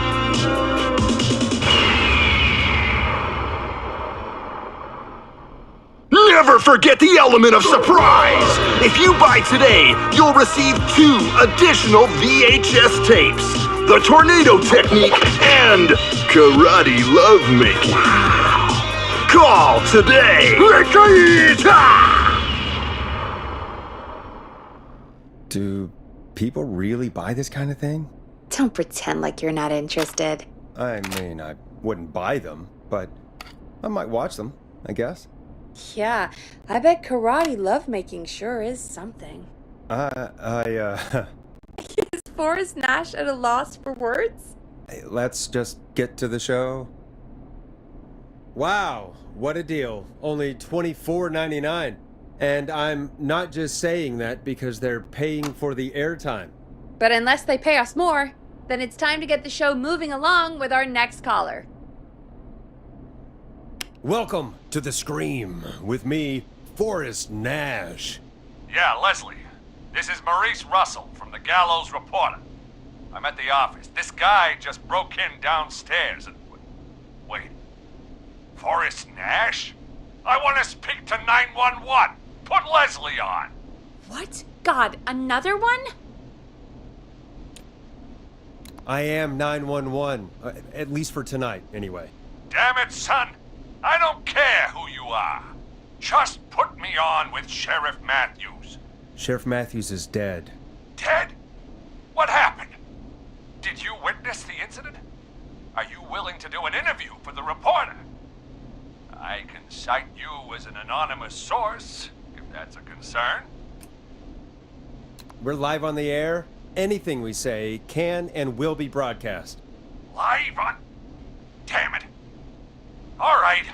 Never forget the element of surprise! If you buy today, you'll receive 2 additional VHS tapes, the tornado technique and karate lovemaking. Call today! Do people really buy this kind of thing? Don't pretend like you're not interested. I mean, I wouldn't buy them, but I might watch them, I guess. Yeah, I bet karate lovemaking sure is something. Is Forrest Nash at a loss for words? Let's just get to the show. Wow, what a deal. Only $24.99. And I'm not just saying that because they're paying for the airtime. But unless they pay us more, then it's time to get the show moving along with our next caller. Welcome to The Scream with me, Forrest Nash. Yeah, Leslie. This is Maurice Russell from the Gallows Reporter. I'm at the office. This guy just broke in downstairs and... Wait. Forrest Nash? I want to speak to 911. Put Leslie on. What? God, another one? I am 911, at least for tonight, anyway. Damn it, son. I don't care who you are. Just put me on with Sheriff Matthews. Sheriff Matthews is dead. Dead? What happened? Did you witness the incident? Are you willing to do an interview for the reporter? I can cite you as an anonymous source, if that's a concern. We're live on the air. Anything we say can and will be broadcast. Live on... Damn it. All right.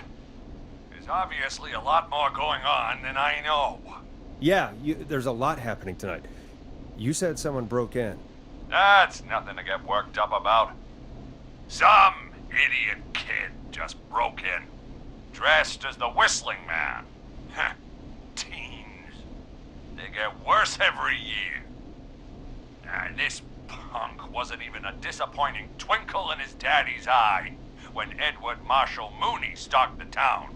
There's obviously a lot more going on than I know. Yeah, there's a lot happening tonight. You said someone broke in. That's nothing to get worked up about. Some idiot kid just broke in, dressed as the Whistling Man. Teens. They get worse every year. This punk wasn't even a disappointing twinkle in his daddy's eye when Edward Marshall Mooney stalked the town.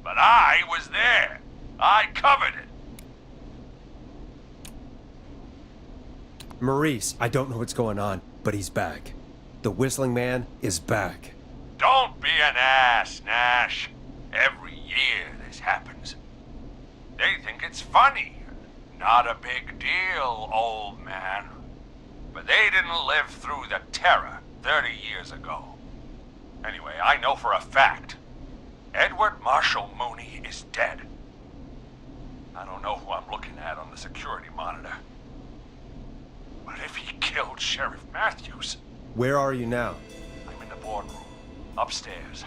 But I was there. I covered it. Maurice, I don't know what's going on, but he's back. The Whistling Man is back. Don't be an ass, Nash. Every year this happens. They think it's funny. Not a big deal, old man. But they didn't live through the terror 30 years ago. Anyway, I know for a fact. Edward Marshall Mooney is dead. I don't know who I'm looking at on the security monitor. But if he killed Sheriff Matthews... Where are you now? I'm in the boardroom, upstairs.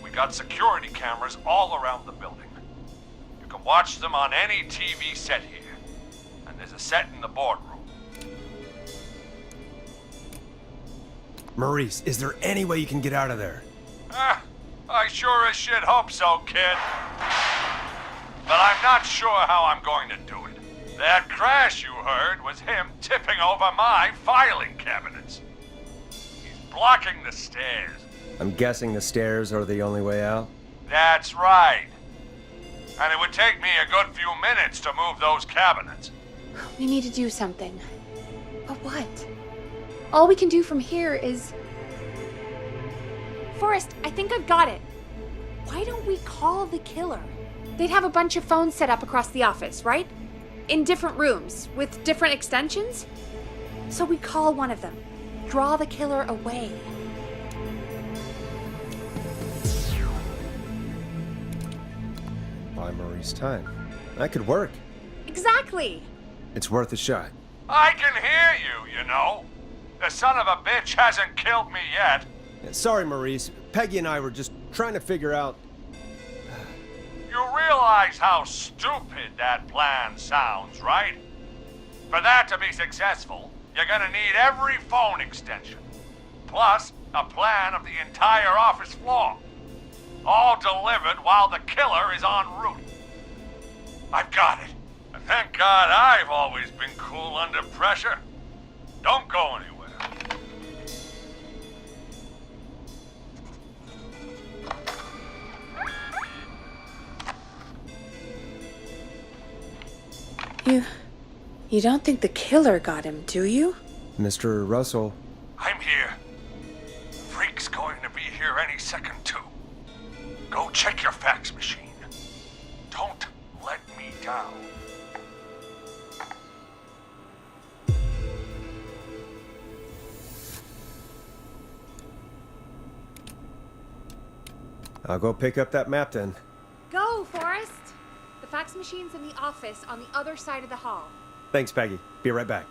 We got security cameras all around the building. You can watch them on any TV set here. And there's a set in the boardroom. Maurice, is there any way you can get out of there? I sure as shit hope so, kid. But I'm not sure how I'm going to do it. That crash you heard was him tipping over my filing cabinets. He's blocking the stairs. I'm guessing the stairs are the only way out? That's right. And it would take me a good few minutes to move those cabinets. We need to do something. But what? All we can do from here is... Forrest, I think I've got it. Why don't we call the killer? They'd have a bunch of phones set up across the office, right? In different rooms, with different extensions? So we call one of them. Draw the killer away. Buy Maurice time. That could work. Exactly! It's worth a shot. I can hear you, you know. The son of a bitch hasn't killed me yet. Sorry, Maurice. Peggy and I were just trying to figure out... You realize how stupid that plan sounds, right? For that to be successful, you're gonna need every phone extension. Plus, a plan of the entire office floor. All delivered while the killer is en route. I've got it. And thank God I've always been cool under pressure. Don't go anywhere. You don't think the killer got him, do you? Mr. Russell. I'm here. Freak's going to be here any second, too. Go check your fax machine. Don't let me down. I'll go pick up that map then. Go, Forrest! The fax machine's in the office on the other side of the hall. Thanks, Peggy. Be right back.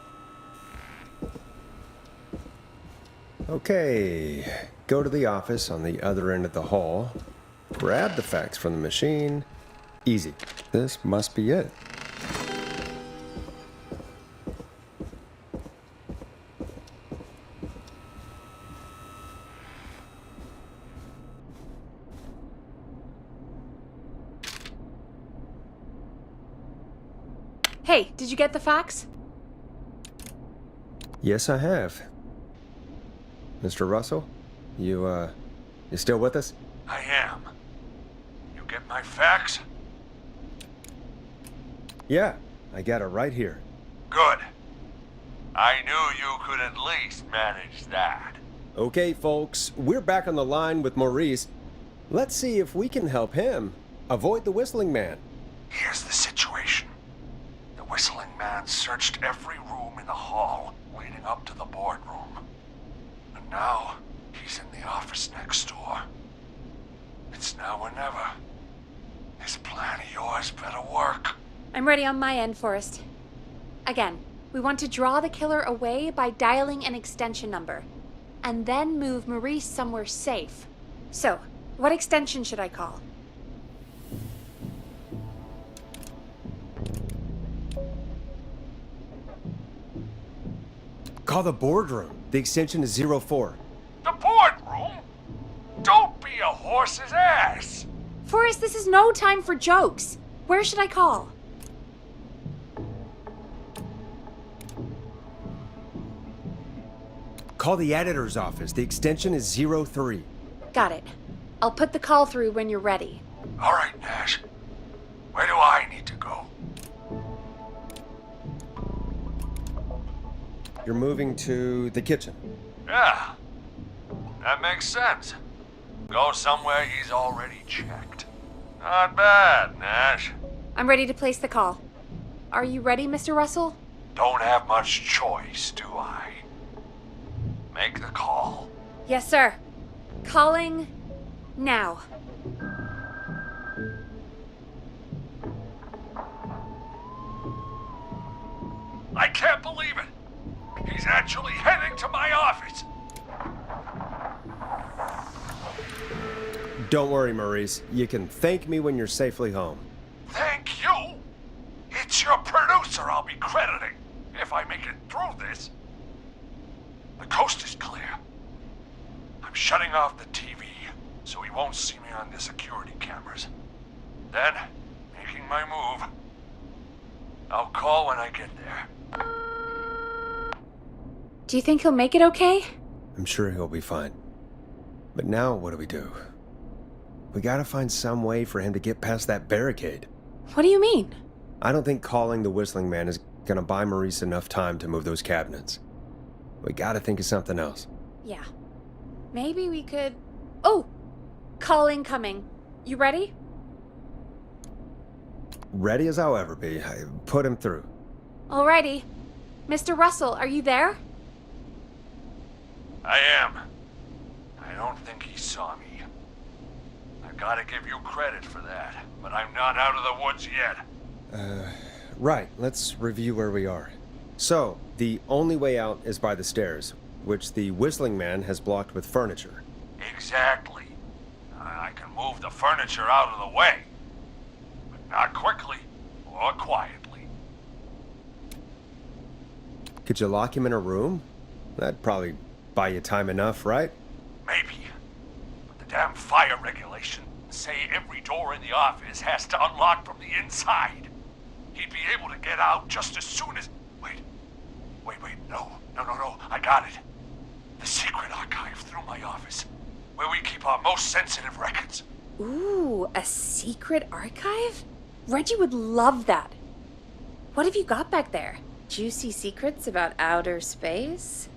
Okay. Go to the office on the other end of the hall. Grab the fax from the machine. Easy. This must be it. Hey, did you get the fax? Yes, I have. Mr. Russell, you still with us? I am. You get my fax? Yeah, I got it right here. Good. I knew you could at least manage that. Okay, folks, we're back on the line with Maurice. Let's see if we can help him avoid the Whistling Man. Here's the situation. The Whistling Man searched every room in the hall leading up to the boardroom. And now, he's in the office next door. It's now or never. This plan of yours better work. I'm ready on my end, Forrest. Again, we want to draw the killer away by dialing an extension number, and then move Maurice somewhere safe. So, what extension should I call? Call the boardroom. The extension is 04. The boardroom? Don't be a horse's ass. Forrest, this is no time for jokes. Where should I call? Call the editor's office. The extension is 03. Got it. I'll put the call through when you're ready. All right, Nash. Where do I need to go? You're moving to the kitchen. Yeah, that makes sense. Go somewhere he's already checked. Not bad, Nash. I'm ready to place the call. Are you ready, Mr. Russell? Don't have much choice, do I? Make the call. Yes, sir. Calling now. I can't believe it. He's actually heading to my office. Don't worry, Maurice. You can thank me when you're safely home. Thank you. It's your producer I'll be crediting if I make it through this. The coast is clear. I'm shutting off the TV so he won't see me on the security cameras. Then, making my move. I'll call when I get there. Do you think he'll make it okay? I'm sure he'll be fine. But now, what do we do? We gotta find some way for him to get past that barricade. What do you mean? I don't think calling the Whistling Man is gonna buy Maurice enough time to move those cabinets. We gotta think of something else. Yeah. Maybe we could Oh! Call incoming. You ready? Ready as I'll ever be. I put him through. Alrighty. Mr. Russell, are you there? I am. I don't think he saw me. I gotta give you credit for that, but I'm not out of the woods yet. Right, let's review where we are. So, the only way out is by the stairs, which the whistling man has blocked with furniture. Exactly. I can move the furniture out of the way, but not quickly or quietly. Could you lock him in a room? That'd probably buy you time enough, right? Maybe. But the damn fire regulations say every door in the office has to unlock from the inside. He'd be able to get out just as soon as... Wait. No. I got it. The secret archive through my office, where we keep our most sensitive records. Ooh, a secret archive? Reggie would love that. What have you got back there? Juicy secrets about outer space?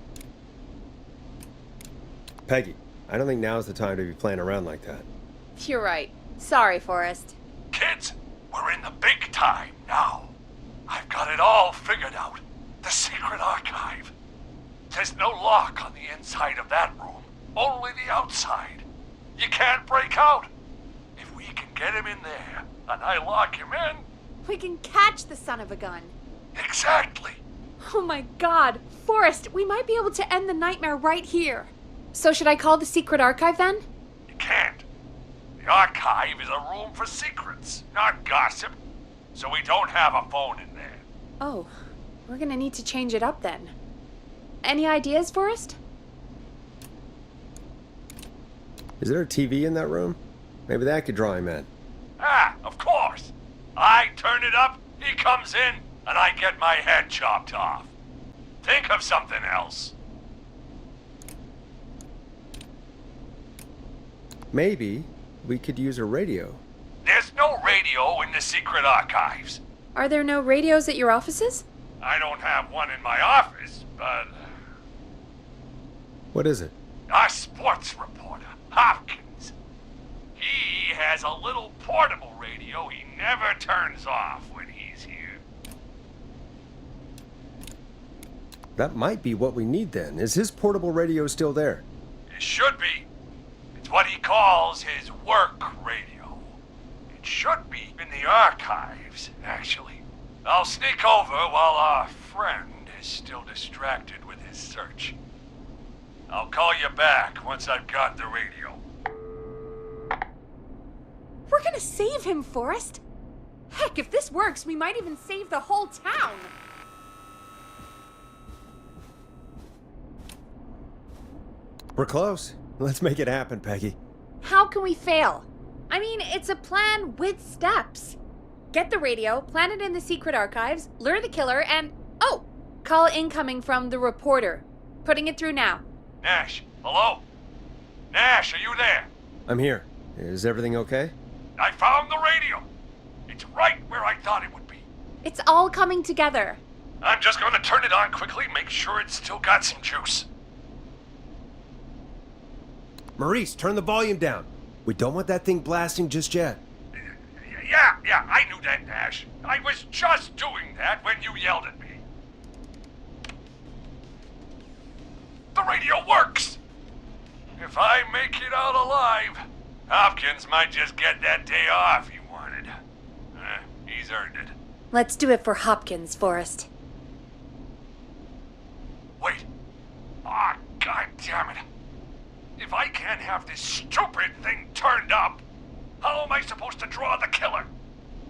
Peggy, I don't think now's the time to be playing around like that. You're right. Sorry, Forrest. Kids, we're in the big time now. I've got it all figured out. The secret archive. There's no lock on the inside of that room, only the outside. You can't break out. If we can get him in there, and I lock him in... We can catch the son of a gun. Exactly. Oh my god. Forrest, we might be able to end the nightmare right here. So should I call the secret archive then? You can't. The archive is a room for secrets, not gossip. So we don't have a phone in there. Oh, we're gonna need to change it up then. Any ideas, Forrest? Is there a TV in that room? Maybe that could draw him in. Ah, of course. I turn it up, he comes in, and I get my head chopped off. Think of something else. Maybe we could use a radio. There's no radio in the secret archives. Are there no radios at your offices? I don't have one in my office, but... What is it? Our sports reporter, Hopkins. He has a little portable radio he never turns off when he's here. That might be what we need then. Is his portable radio still there? It should be. It's what he calls his work radio. It should be in the archives, actually. I'll sneak over while our friend is still distracted with his search. I'll call you back once I've got the radio. We're gonna save him, Forrest. Heck, if this works, we might even save the whole town. We're close. Let's make it happen, Peggy. How can we fail? I mean, it's a plan with steps. Get the radio, plant it in the secret archives, lure the killer, and... Oh! Call incoming from the reporter. Putting it through now. Nash, hello? Nash, are you there? I'm here. Is everything okay? I found the radio. It's right where I thought it would be. It's all coming together. I'm just gonna turn it on quickly, make sure it's still got some juice. Maurice, turn the volume down. We don't want that thing blasting just yet. Yeah, I knew that, Nash. I was just doing that when you yelled at me. The radio works! If I make it out alive, Hopkins might just get that day off he wanted. He's earned it. Let's do it for Hopkins, Forrest. Wait. Ah, God damn it. If I can't have this stupid thing turned up, how am I supposed to draw the killer?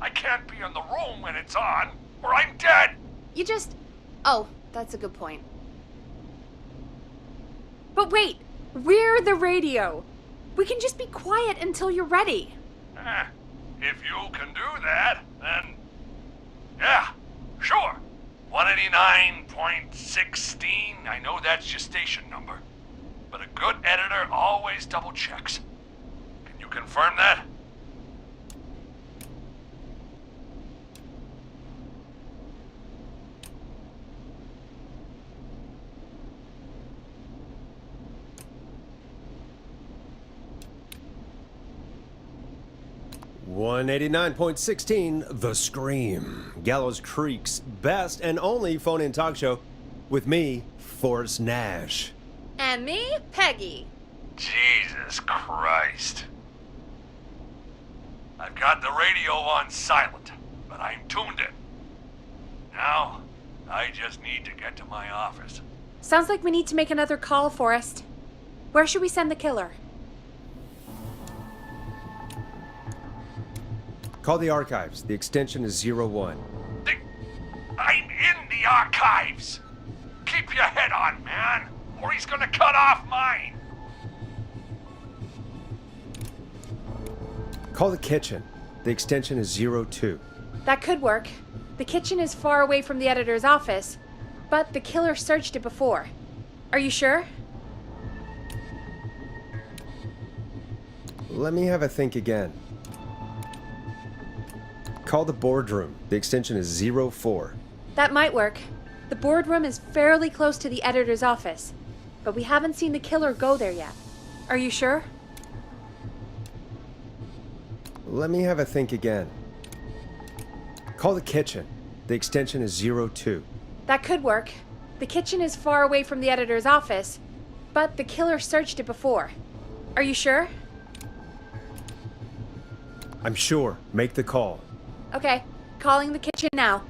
I can't be in the room when it's on, or I'm dead! You just... Oh, that's a good point. But wait! We're the radio! We can just be quiet until you're ready. If you can do that, then... Yeah, sure. 189.16, I know that's your station number. But a good editor always double checks. Can you confirm that? 189.16, The Scream, Gallows Creek's best and only phone-in talk show with me, Forrest Nash. And me, Peggy. Jesus Christ. I've got the radio on silent, but I'm tuned in. Now, I just need to get to my office. Sounds like we need to make another call, Forrest. Where should we send the killer? Call the archives. The extension is 01. I'm in the archives. Keep your head on, man, or he's gonna cut off mine. Call the kitchen. The extension is 02. That could work. The kitchen is far away from the editor's office, but the killer searched it before. Are you sure? Let me have a think again. Call the boardroom. The extension is 04. That might work. The boardroom is fairly close to the editor's office, but we haven't seen the killer go there yet. Are you sure? Let me have a think again. Call the kitchen. The extension is 02. That could work. The kitchen is far away from the editor's office, but the killer searched it before. Are you sure? I'm sure. Make the call. Okay, calling the kitchen now.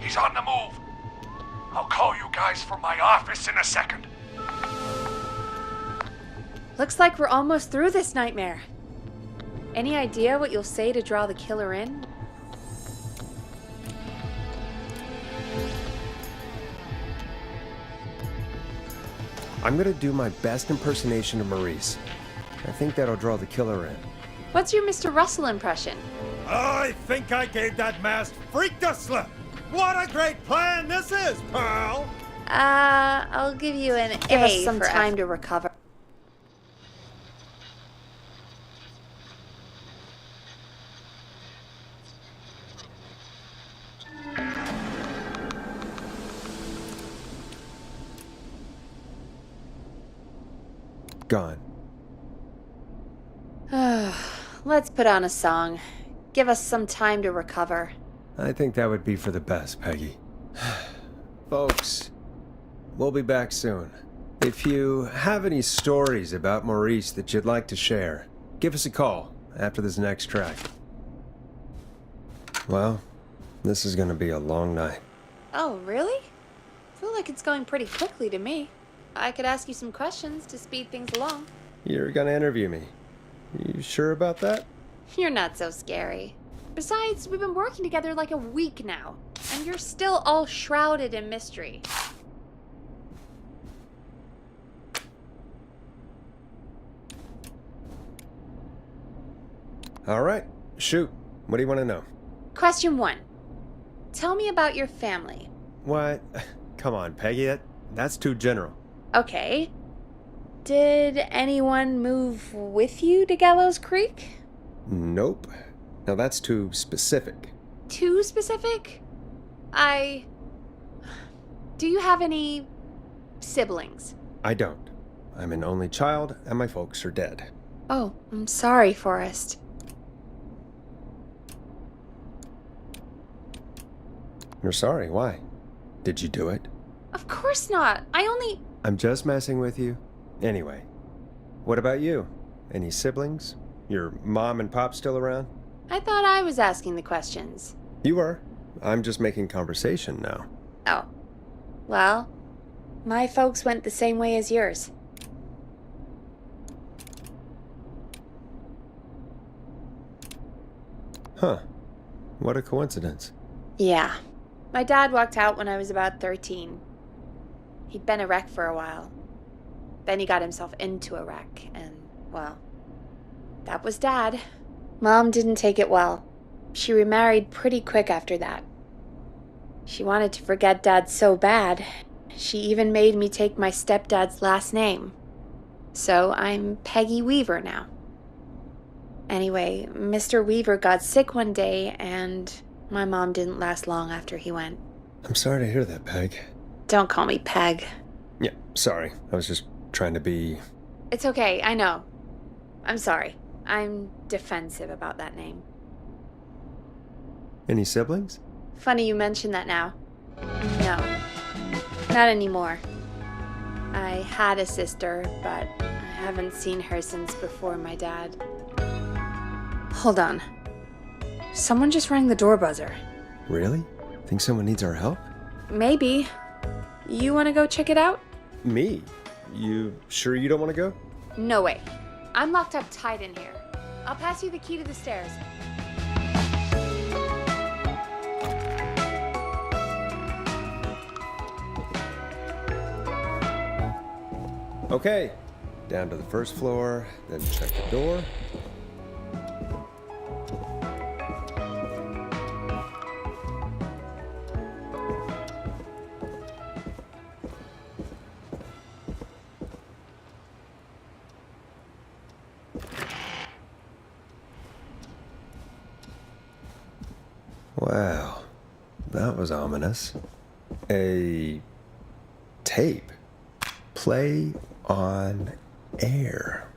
He's on the move. I'll call you guys from my office in a second. Looks like we're almost through this nightmare. Any idea what you'll say to draw the killer in? I'm gonna do my best impersonation of Maurice. I think that'll draw the killer in. What's your Mr. Russell impression? I think I gave that masked freak the slip. What a great plan this is, pal! I'll give you an A. Give us some time to recover. Gone. Let's put on a song. Give us some time to recover. I think that would be for the best, Peggy. Folks, we'll be back soon. If you have any stories about Maurice that you'd like to share, give us a call after this next track. Well, this is gonna be a long night. Oh, really? I feel like it's going pretty quickly to me. I could ask you some questions to speed things along. You're gonna interview me. You sure about that? You're not so scary. Besides, we've been working together like a week now, and you're still all shrouded in mystery. All right, shoot. What do you want to know? Question 1. Tell me about your family. What? Come on, Peggy. That's too general. Okay. Did anyone move with you to Gallows Creek? Nope. Now that's too specific. Too specific? Do you have any siblings? I don't. I'm an only child, and my folks are dead. Oh, I'm sorry, Forrest. You're sorry, why? Did you do it? Of course not. I'm just messing with you. Anyway, what about you? Any siblings? Your mom and pop still around? I thought I was asking the questions. You are. I'm just making conversation now. Oh. Well, my folks went the same way as yours. Huh. What a coincidence. Yeah. My dad walked out when I was about 13. He'd been a wreck for a while. Then he got himself into a wreck, and, well, that was Dad. Mom didn't take it well. She remarried pretty quick after that. She wanted to forget Dad so bad, she even made me take my stepdad's last name. So I'm Peggy Weaver now. Anyway, Mr. Weaver got sick one day, and my mom didn't last long after he went. I'm sorry to hear that, Peg. Don't call me Peg. Yeah, sorry. I was just trying to be... It's okay, I know. I'm sorry. I'm defensive about that name. Any siblings? Funny you mention that now. No. Not anymore. I had a sister, but I haven't seen her since before my dad. Hold on. Someone just rang the door buzzer. Really? Think someone needs our help? Maybe. You want to go check it out? Me? You sure you don't want to go? No way. I'm locked up tight in here. I'll pass you the key to the stairs. Okay. Down to the first floor, then check the door. Wow, that was ominous. A tape. Play on air.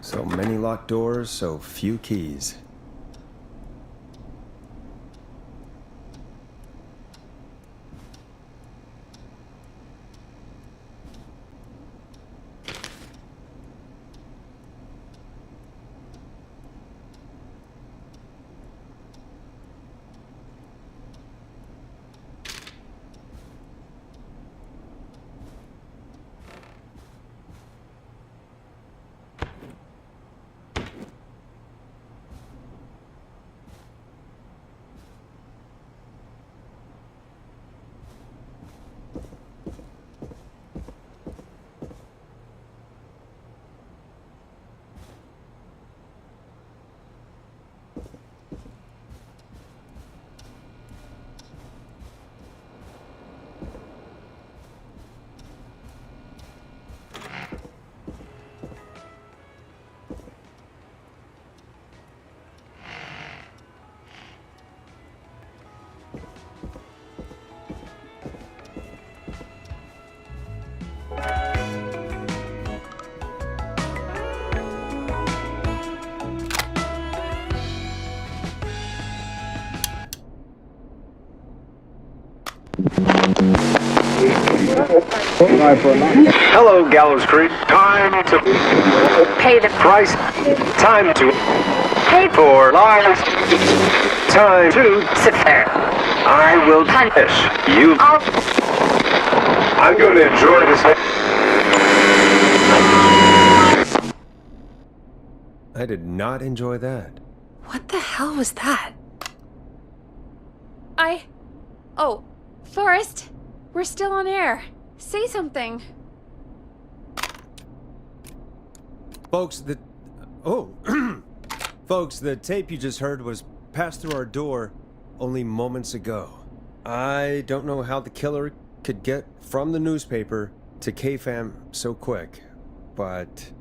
So many locked doors, so few keys. Hello, Gallows Creek. Time to Pay the price. Time to pay for lives. Time to sit there. I will punish you. I'm going to enjoy this. I did not enjoy that. What the hell was that? Oh, Forrest, we're still on air. Say something. Folks, Folks, the tape you just heard was passed through our door only moments ago. I don't know how the killer could get from the newspaper to KFAM so quick, but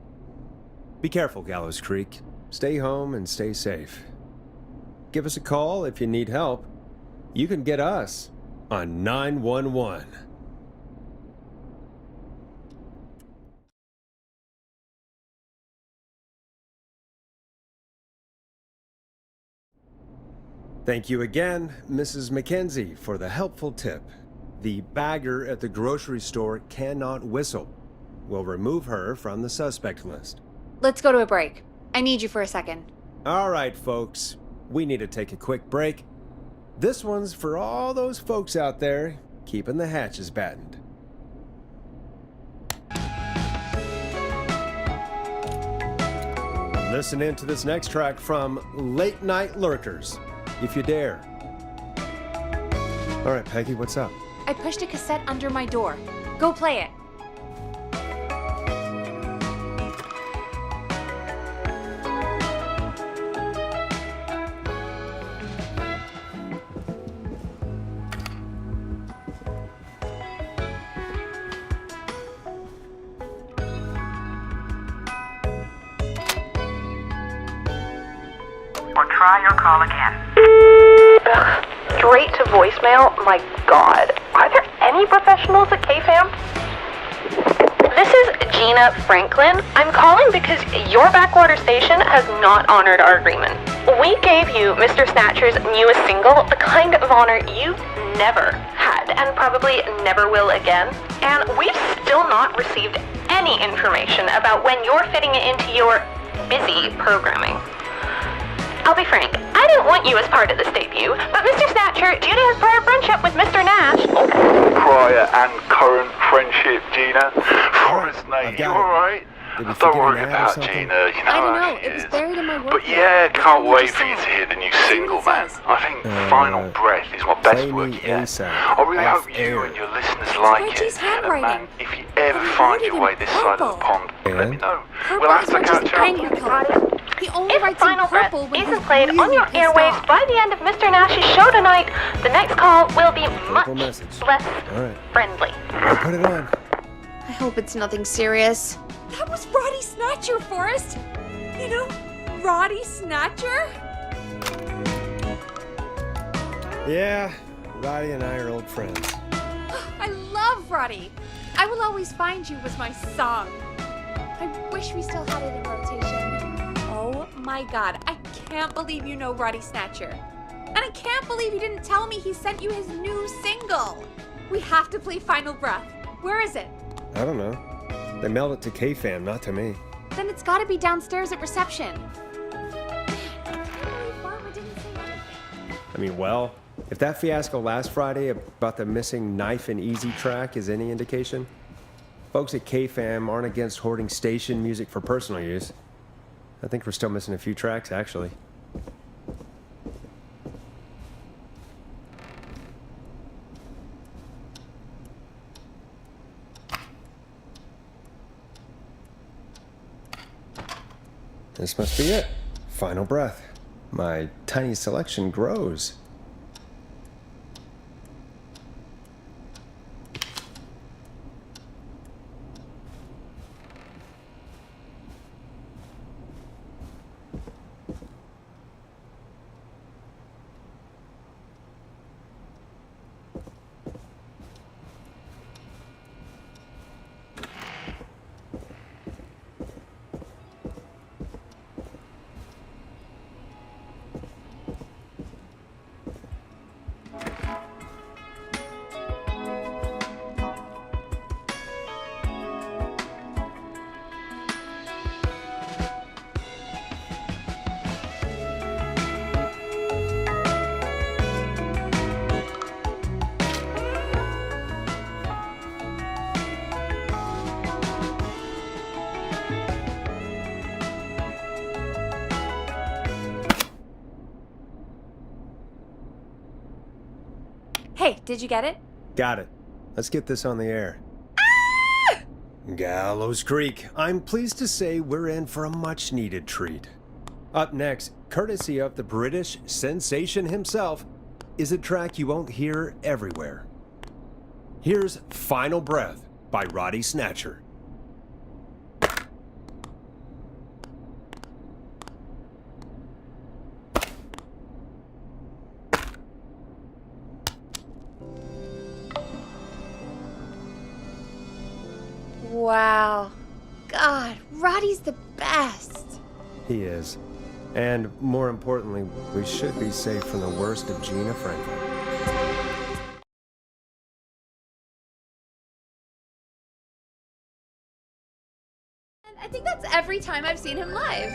be careful, Gallows Creek. Stay home and stay safe. Give us a call if you need help. You can get us on 911. Thank you again, Mrs. Mackenzie, for the helpful tip. The bagger at the grocery store cannot whistle. We'll remove her from the suspect list. Let's go to a break. I need you for a second. All right, folks. We need to take a quick break. This one's for all those folks out there keeping the hatches battened. Listen in to this next track from Late Night Lurkers, if you dare. All right, Peggy, what's up? I pushed a cassette under my door. Go play it. Or try your call again. Ugh, straight to voicemail? My God. Are there any professionals at KFAM? This is Gina Franklin. I'm calling because your backwater station has not honored our agreement. We gave you Mr. Snatcher's newest single, the kind of honor you never had and probably never will again. And we've still not received any information about when you're fitting it into your busy programming. I'll be frank, I didn't want you as part of this debut, but Mr. Snatcher, due to his prior friendship with Mr. Nash... Prior and current friendship, Gina. Forrest, mate, you alright? Don't worry about Gina, you know I don't how know, she it was is. buried in my work. But yeah, can't wait for you to hear the new single, man. I think Final Breath is my best play work me yet. ASAP, I really off hope you air. and your listeners like Reggie's it. And man, handwriting. if you ever I find wrote it your way in this side of the purple. pond, let me know. Purple We'll have is to Reggie's catch up. angry color. He only If writes Final in Breath purple when isn't he's played really on your pissed airwaves off. by the end of Mr. Nash's show tonight, the next call will be much Local message. less All right, friendly. I'll put it on. I hope it's nothing serious. That was Roddy Snatcher, Forrest. You know, Roddy Snatcher? Yeah, Roddy and I are old friends. I love Roddy. I Will Always Find You was my song. I wish we still had it in rotation. Oh my God, I can't believe you know Roddy Snatcher. And I can't believe you didn't tell me he sent you his new single. We have to play Final Breath. Where is it? I don't know. They mailed it to KFAM, not to me. Then it's gotta be downstairs at reception. Man, I can't believe Barbara didn't say anything. I mean, well, if that fiasco last Friday about the missing Knife and Easy track is any indication, folks at KFAM aren't against hoarding station music for personal use. I think we're still missing a few tracks, actually. This must be it. Final Breath. My tiny selection grows. Hey, did you get it? Got it. Let's get this on the air. Gallows Creek. I'm pleased to say we're in for a much-needed treat. Up next, courtesy of the British sensation himself, is a track you won't hear everywhere. Here's Final Breath by Roddy Snatcher. Wow. God, Roddy's the best. He is. And more importantly, we should be safe from the worst of Gina Franklin. And I think that's every time I've seen him live.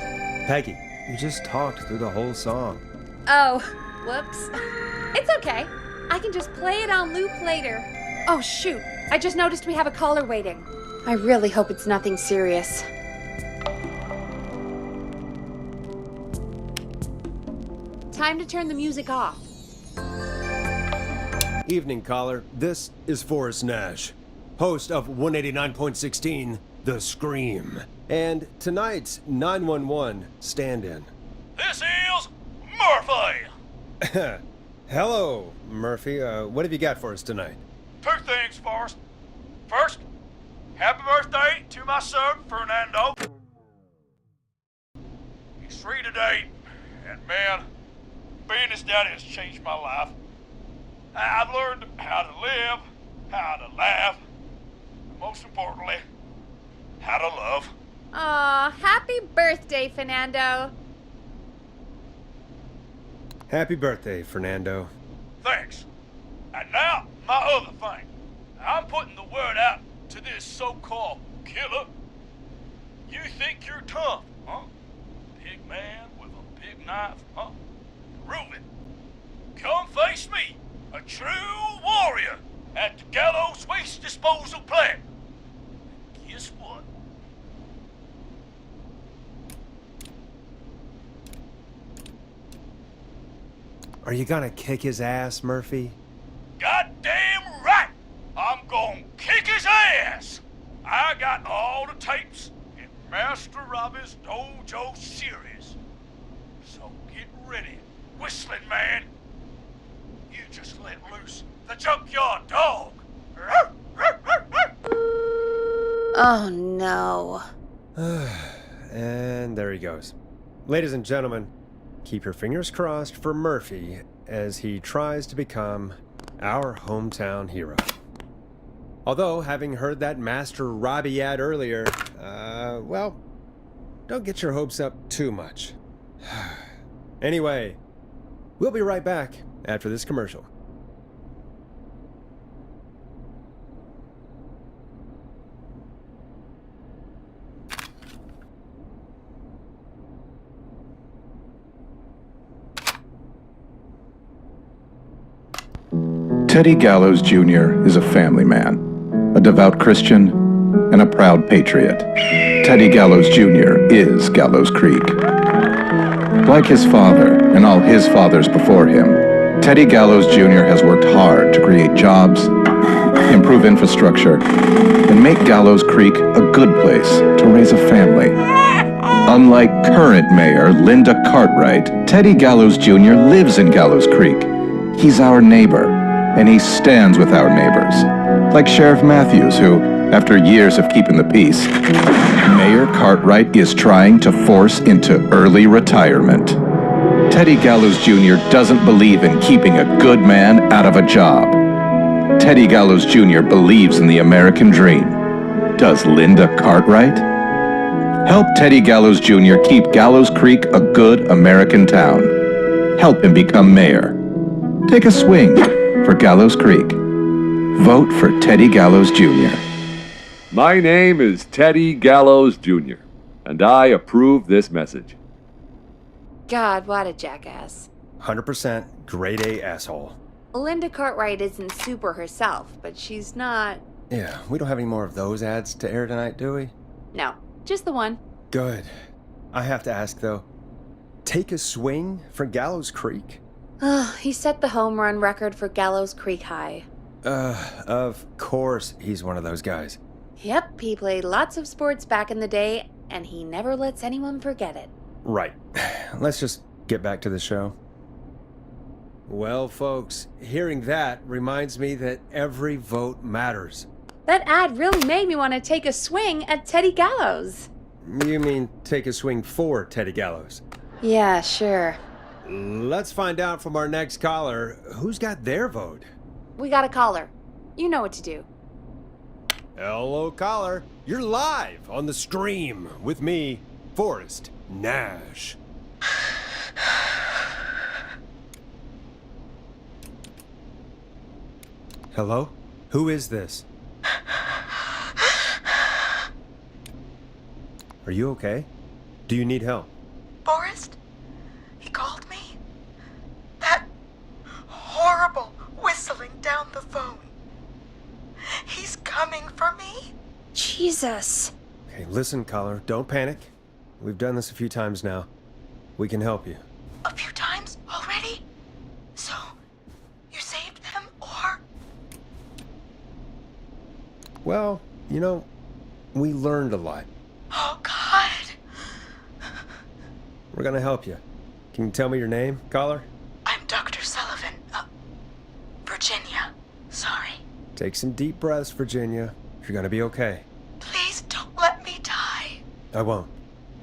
Peggy, you just talked through the whole song. Oh, whoops. It's okay. I can just play it on loop later. Oh, shoot. I just noticed we have a caller waiting. I really hope it's nothing serious. Time to turn the music off. Evening, caller. This is Forrest Nash, host of 189.16, The Scream. And tonight's 911 stand-in. This is Murphy. Hello, Murphy. What have you got for us tonight? Two things, Forrest. First, happy birthday to my son, Fernando. He's 3 today, and man, being his daddy has changed my life. I've learned how to live, how to laugh, and most importantly, how to love. Aw, happy birthday, Fernando. Happy birthday, Fernando. Thanks. And now, my other thing. I'm putting the word out to this so-called killer. You think you're tough, huh? Big man with a big knife, huh? Prove it. Come face me, a true warrior, at the Gallows Waste Disposal Plant. Guess what? Are you gonna kick his ass, Murphy? Goddamn right! I'm gonna kick his ass! I got all the tapes in Master Robbie's Dojo series. So get ready, whistling man. You just let loose the junkyard dog. Oh, no. And there he goes. Ladies and gentlemen, keep your fingers crossed for Murphy as he tries to become our hometown hero. Although, having heard that Master Robbie ad earlier, well, don't get your hopes up too much. Anyway, we'll be right back after this commercial. Teddy Gallows Jr. is a family man, a devout Christian, and a proud patriot. Teddy Gallows Jr. is Gallows Creek. Like his father and all his fathers before him, Teddy Gallows Jr. has worked hard to create jobs, improve infrastructure, and make Gallows Creek a good place to raise a family. Unlike current mayor Linda Cartwright, Teddy Gallows Jr. lives in Gallows Creek. He's our neighbor, and he stands with our neighbors. Like Sheriff Matthews, who, after years of keeping the peace, Mayor Cartwright is trying to force into early retirement. Teddy Gallows Jr. doesn't believe in keeping a good man out of a job. Teddy Gallows Jr. believes in the American dream. Does Linda Cartwright? Help Teddy Gallows Jr. keep Gallows Creek a good American town. Help him become mayor. Take a swing for Gallows Creek. Vote for Teddy Gallows Jr. My name is Teddy Gallows Jr., and I approve this message. God, what a jackass. 100% grade A asshole. Linda Cartwright isn't super herself, but she's not... Yeah, we don't have any more of those ads to air tonight, do we? No, just the one. Good. I have to ask, though. Take a swing for Gallows Creek? He set the home run record for Gallows Creek High. Of course he's one of those guys. Yep, he played lots of sports back in the day, and he never lets anyone forget it. Right. Let's just get back to the show. Well, folks, hearing that reminds me that every vote matters. That ad really made me want to take a swing at Teddy Gallows. You mean take a swing for Teddy Gallows? Yeah, sure. Let's find out from our next caller who's got their vote. We got a caller. You know what to do. Hello, caller. You're live on the stream with me, Forrest Nash. Hello? Who is this? Are you okay? Do you need help? Forrest? He called me? That horrible whistling down the phone. He's coming for me? Jesus. Okay, listen, caller. Don't panic. We've done this a few times now. We can help you. A few times already? So, you saved them, or? Well, you know, we learned a lot. Oh, God. We're gonna help you. Can you tell me your name, caller? I'm Dr. Sullivan. Virginia. Sorry. Take some deep breaths, Virginia. You're gonna be okay. Please don't let me die. I won't.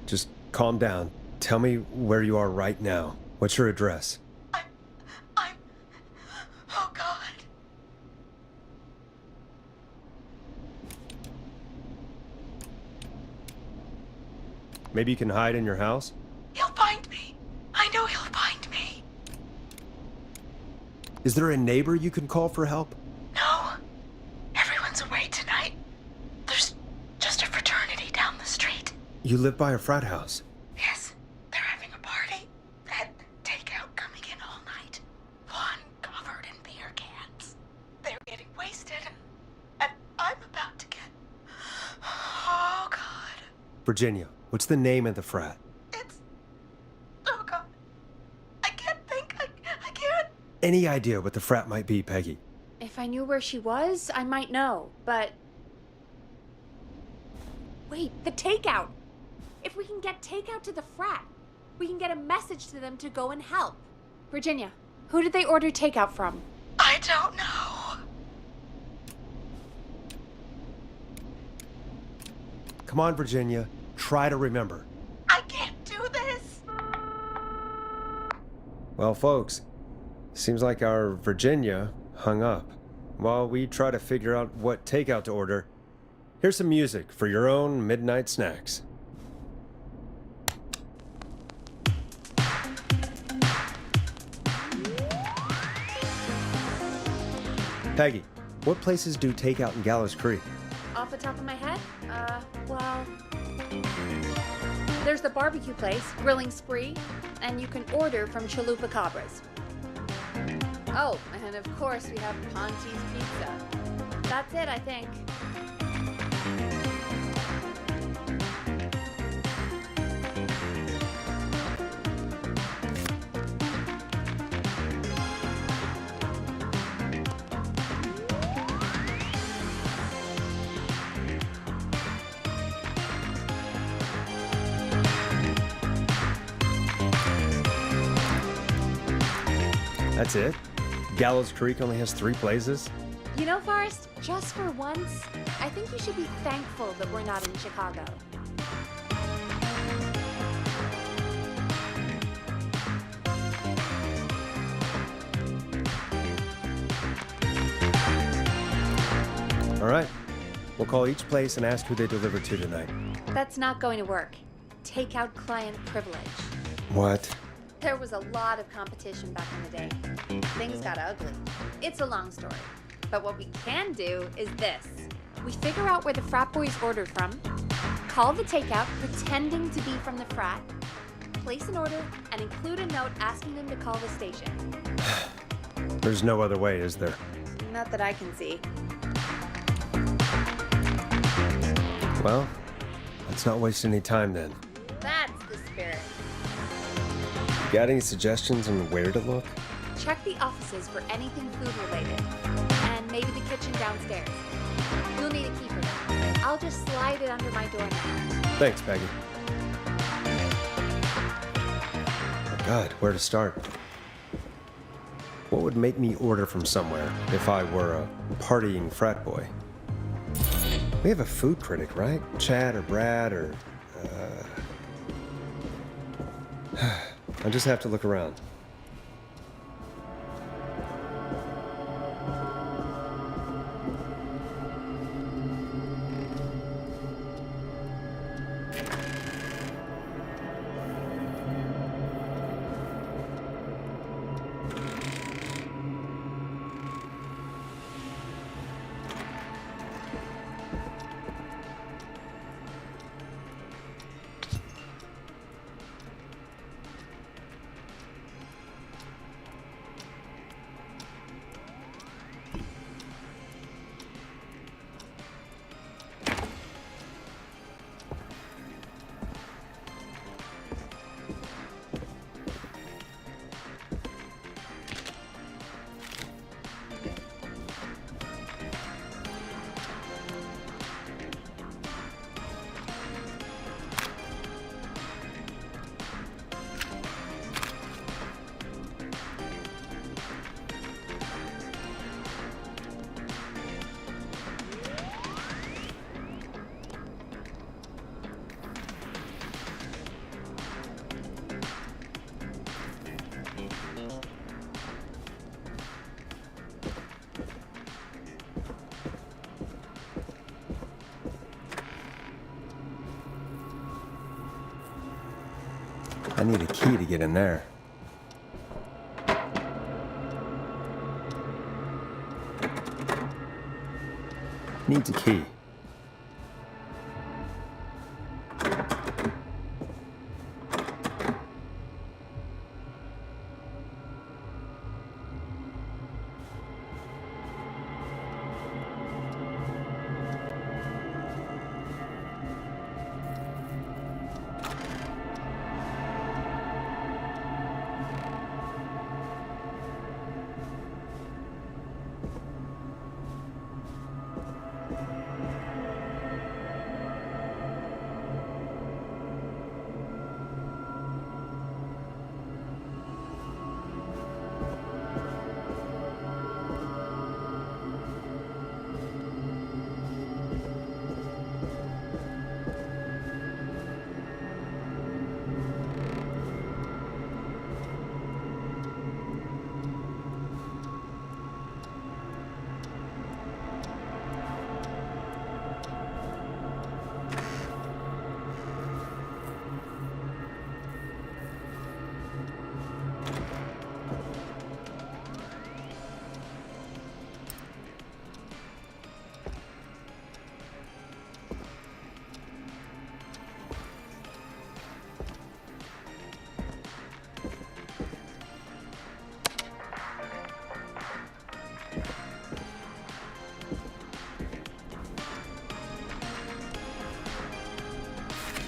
Just calm down. Tell me where you are right now. What's your address? Oh, God. Maybe you can hide in your house? He'll find me. I know he'll find me. Is there a neighbor you can call for help? No. Everyone's away tonight. There's just a fraternity down the street. You live by a frat house. Yes, they're having a party. Had takeout coming in all night. One covered in beer cans. They're getting wasted. And I'm about to get... Oh, God. Virginia, what's the name of the frat? Oh, God. I can't think. I can't. Any idea what the frat might be, Peggy? If I knew where she was, I might know, but... Wait, the takeout! If we can get takeout to the frat, we can get a message to them to go and help. Virginia, who did they order takeout from? I don't know. Come on, Virginia. Try to remember. I can't do this. Well, folks, seems like our Virginia hung up. While we try to figure out what takeout to order, here's some music for your own midnight snacks. Peggy, what places do takeout in Gallows Creek? Off the top of my head? Well... There's the barbecue place, Grilling Spree, and you can order from Chalupa Cabras. Oh, and of course we have Ponte's Pizza. That's it, I think. That's it? Gallows Creek only has 3 places? You know, Forrest, just for once, I think you should be thankful that we're not in Chicago. All right. We'll call each place and ask who they deliver to tonight. That's not going to work. Takeout client privilege. What? There was a lot of competition back in the day. Things got ugly. It's a long story. But what we can do is this. We figure out where the frat boys ordered from, call the takeout pretending to be from the frat, place an order, and include a note asking them to call the station. There's no other way, is there? Not that I can see. Well, let's not waste any time then. That's the spirit. Got any suggestions on where to look? Check the offices for anything food related. And maybe the kitchen downstairs. You'll need a key for that. I'll just slide it under my door now. Thanks, Peggy. Oh God, where to start? What would make me order from somewhere if I were a partying frat boy? We have a food critic, right? Chad or Brad or... I just have to look around. I need a key to get in there. Needs a key.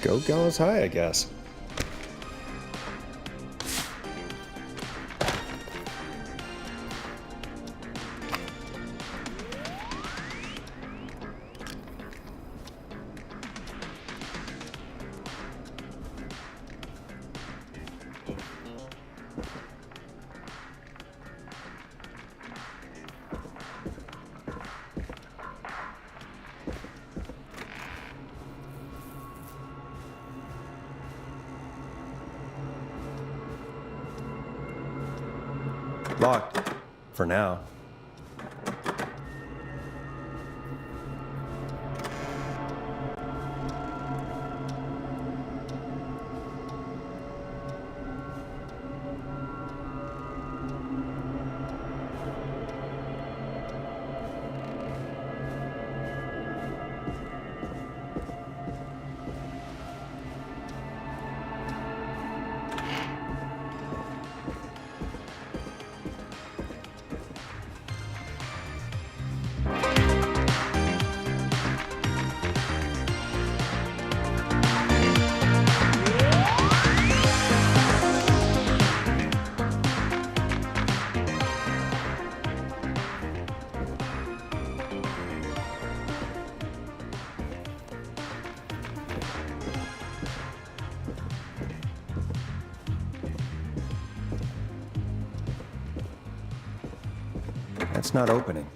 Go Gallows High, I guess. Locked. For now. That's not opening.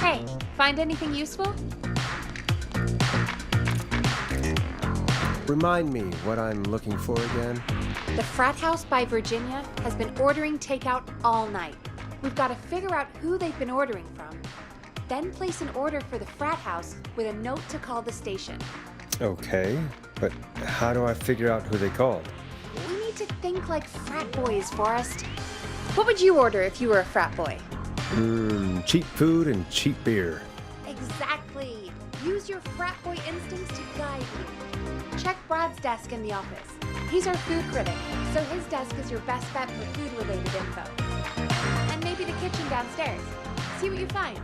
Hey, find anything useful? Remind me what I'm looking for again. The frat house by Virginia has been ordering takeout all night. We've got to figure out who they've been ordering from. Then place an order for the frat house with a note to call the station. Okay, but how do I figure out who they called? We need to think like frat boys, Forrest. What would you order if you were a frat boy? Cheap food and cheap beer. Exactly. Use your frat boy instincts to guide you. Check Brad's desk in the office. He's our food critic, so his desk is your best bet for food-related info. And maybe the kitchen downstairs. See what you find.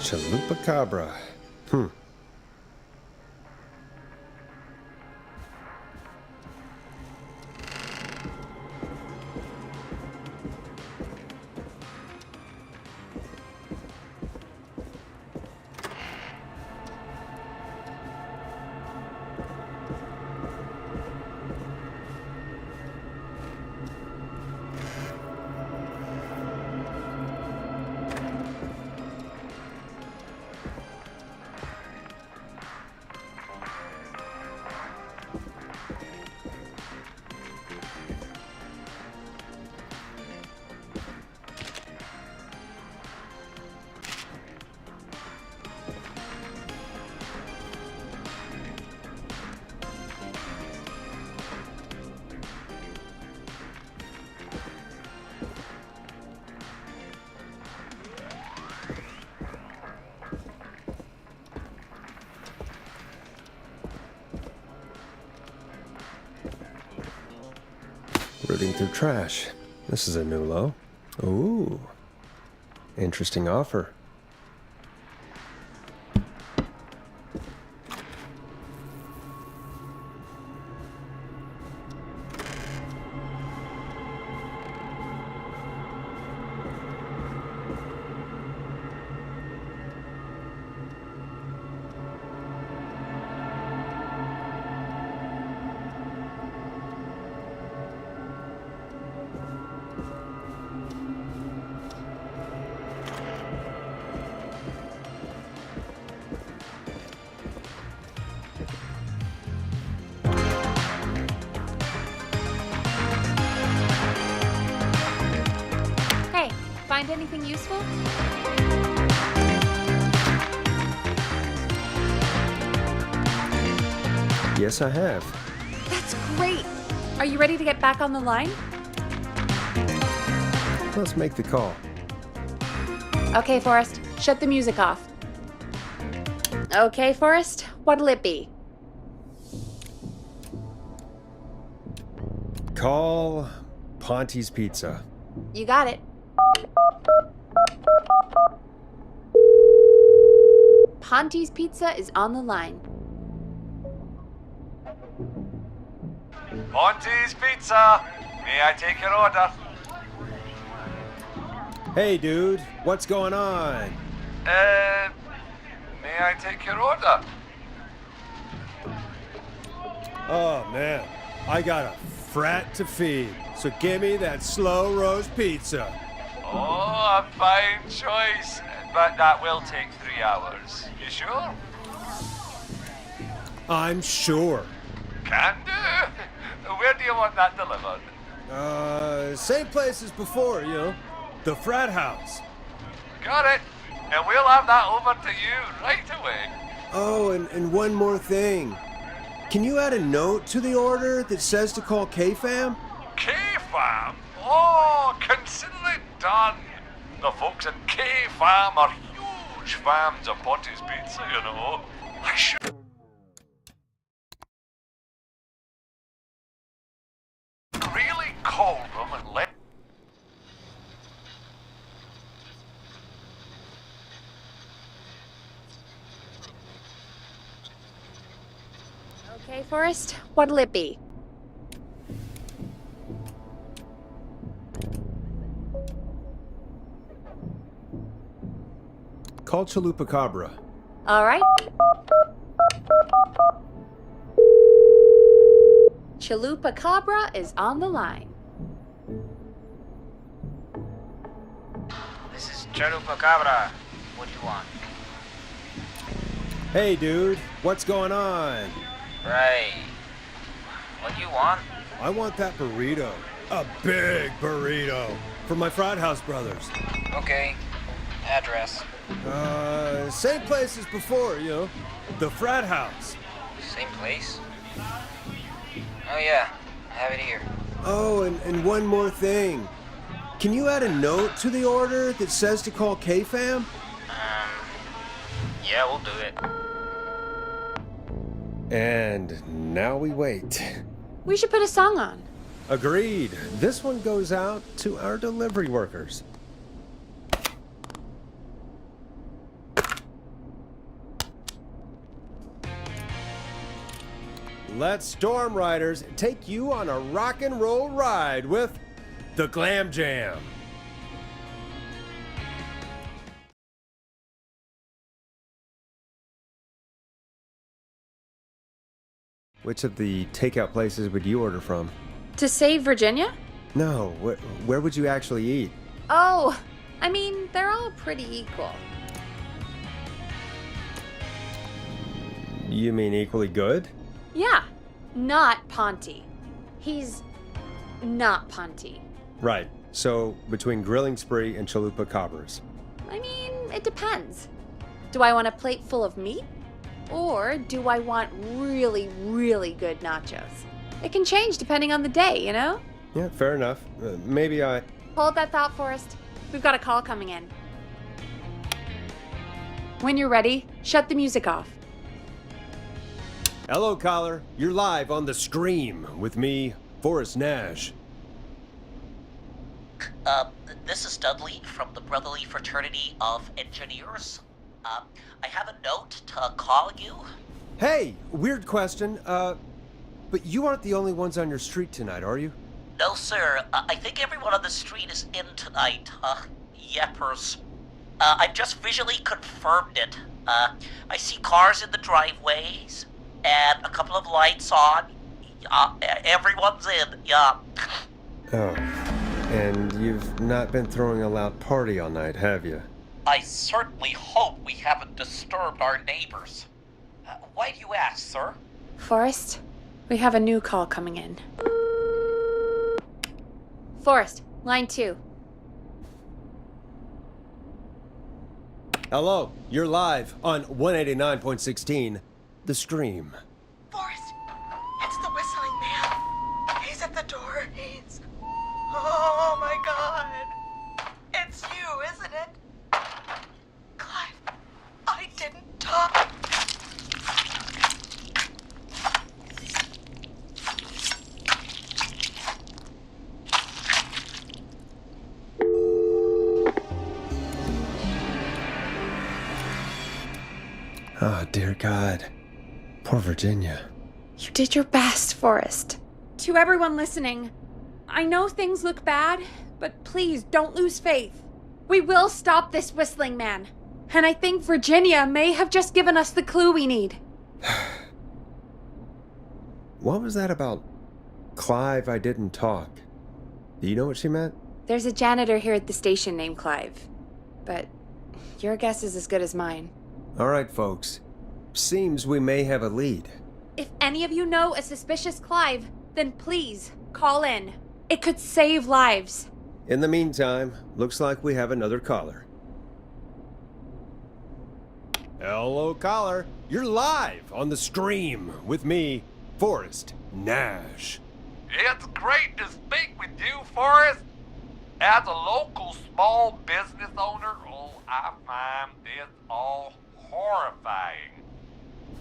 Chalupa-cabra. Rooting through trash. This is a new low. Ooh. Interesting offer. Find anything useful? Yes, I have. That's great! Are you ready to get back on the line? Let's make the call. Okay, Forrest, shut the music off. Okay, Forrest, what'll it be? Call Ponte's Pizza. You got it. Ponte's Pizza is on the line. Ponte's Pizza! May I take your order? Hey, dude, what's going on? May I take your order? Oh, man. I got a frat to feed, so give me that slow roast pizza. Oh, a fine choice. But that will take 3 hours. You sure? I'm sure. Can do. Where do you want that delivered? Same place as before, you know. The frat house. Got it. And we'll have that over to you right away. Oh, and one more thing. Can you add a note to the order that says to call K-Fam? K-Fam? Oh, consider it done. The folks at K-Fam are huge fans of Ponte's Pizza, you know. I should... really call them and let... Okay, Forrest, what'll it be? Call Chalupa-cabra. All right. Chalupa-cabra is on the line. This is Chalupa-cabra. What do you want? Hey, dude, what's going on? Right. What do you want? I want that burrito. A big burrito. For my frat house brothers. Okay. Address. Same place as before, you know. The frat house. Same place? Oh yeah, I have it here. Oh, and one more thing. Can you add a note to the order that says to call K-Fam? Yeah, we'll do it. And now we wait. We should put a song on. Agreed. This one goes out to our delivery workers. Let Storm Riders take you on a rock and roll ride with the Glam Jam. Which of the takeout places would you order from? To save Virginia? No, where would you actually eat? Oh, I mean, they're all pretty equal. You mean equally good? Yeah, not Ponty. He's not Ponty. Right. So, between Grilling Spree and Chalupa Cobbers. I mean, it depends. Do I want a plate full of meat? Or do I want really, really good nachos? It can change depending on the day, you know? Yeah, fair enough. Maybe I... Hold that thought, Forrest. We've got a call coming in. When you're ready, shut the music off. Hello, caller. You're live on The Scream with me, Forrest Nash. This is Dudley from the Brotherly Fraternity of Engineers. I have a note to call you. Hey, weird question. But you aren't the only ones on your street tonight, are you? No, sir. I think everyone on the street is in tonight. Yeppers. I've just visually confirmed it. I see cars in the driveways, and a couple of lights on. Everyone's in, yeah. Oh, and you've not been throwing a loud party all night, have you? I certainly hope we haven't disturbed our neighbors. Why do you ask, sir? Forrest, we have a new call coming in. Forrest, line 2. Hello, you're live on 189.16, The Scream. Forrest, it's the whistling man. He's at the door. He's... Oh my God. It's you, isn't it? Clive, I didn't talk. Oh, dear God. Poor Virginia. You did your best, Forrest. To everyone listening, I know things look bad, but please don't lose faith. We will stop this whistling man. And I think Virginia may have just given us the clue we need. What was that about Clive, I didn't talk? Do you know what she meant? There's a janitor here at the station named Clive. But your guess is as good as mine. All right, folks. Seems we may have a lead. If any of you know a suspicious Clive, then please call in. It could save lives. In the meantime, looks like we have another caller. Hello, caller. You're live on The Scream with me, Forrest Nash. It's great to speak with you, Forrest. As a local small business owner, I find this all horrifying.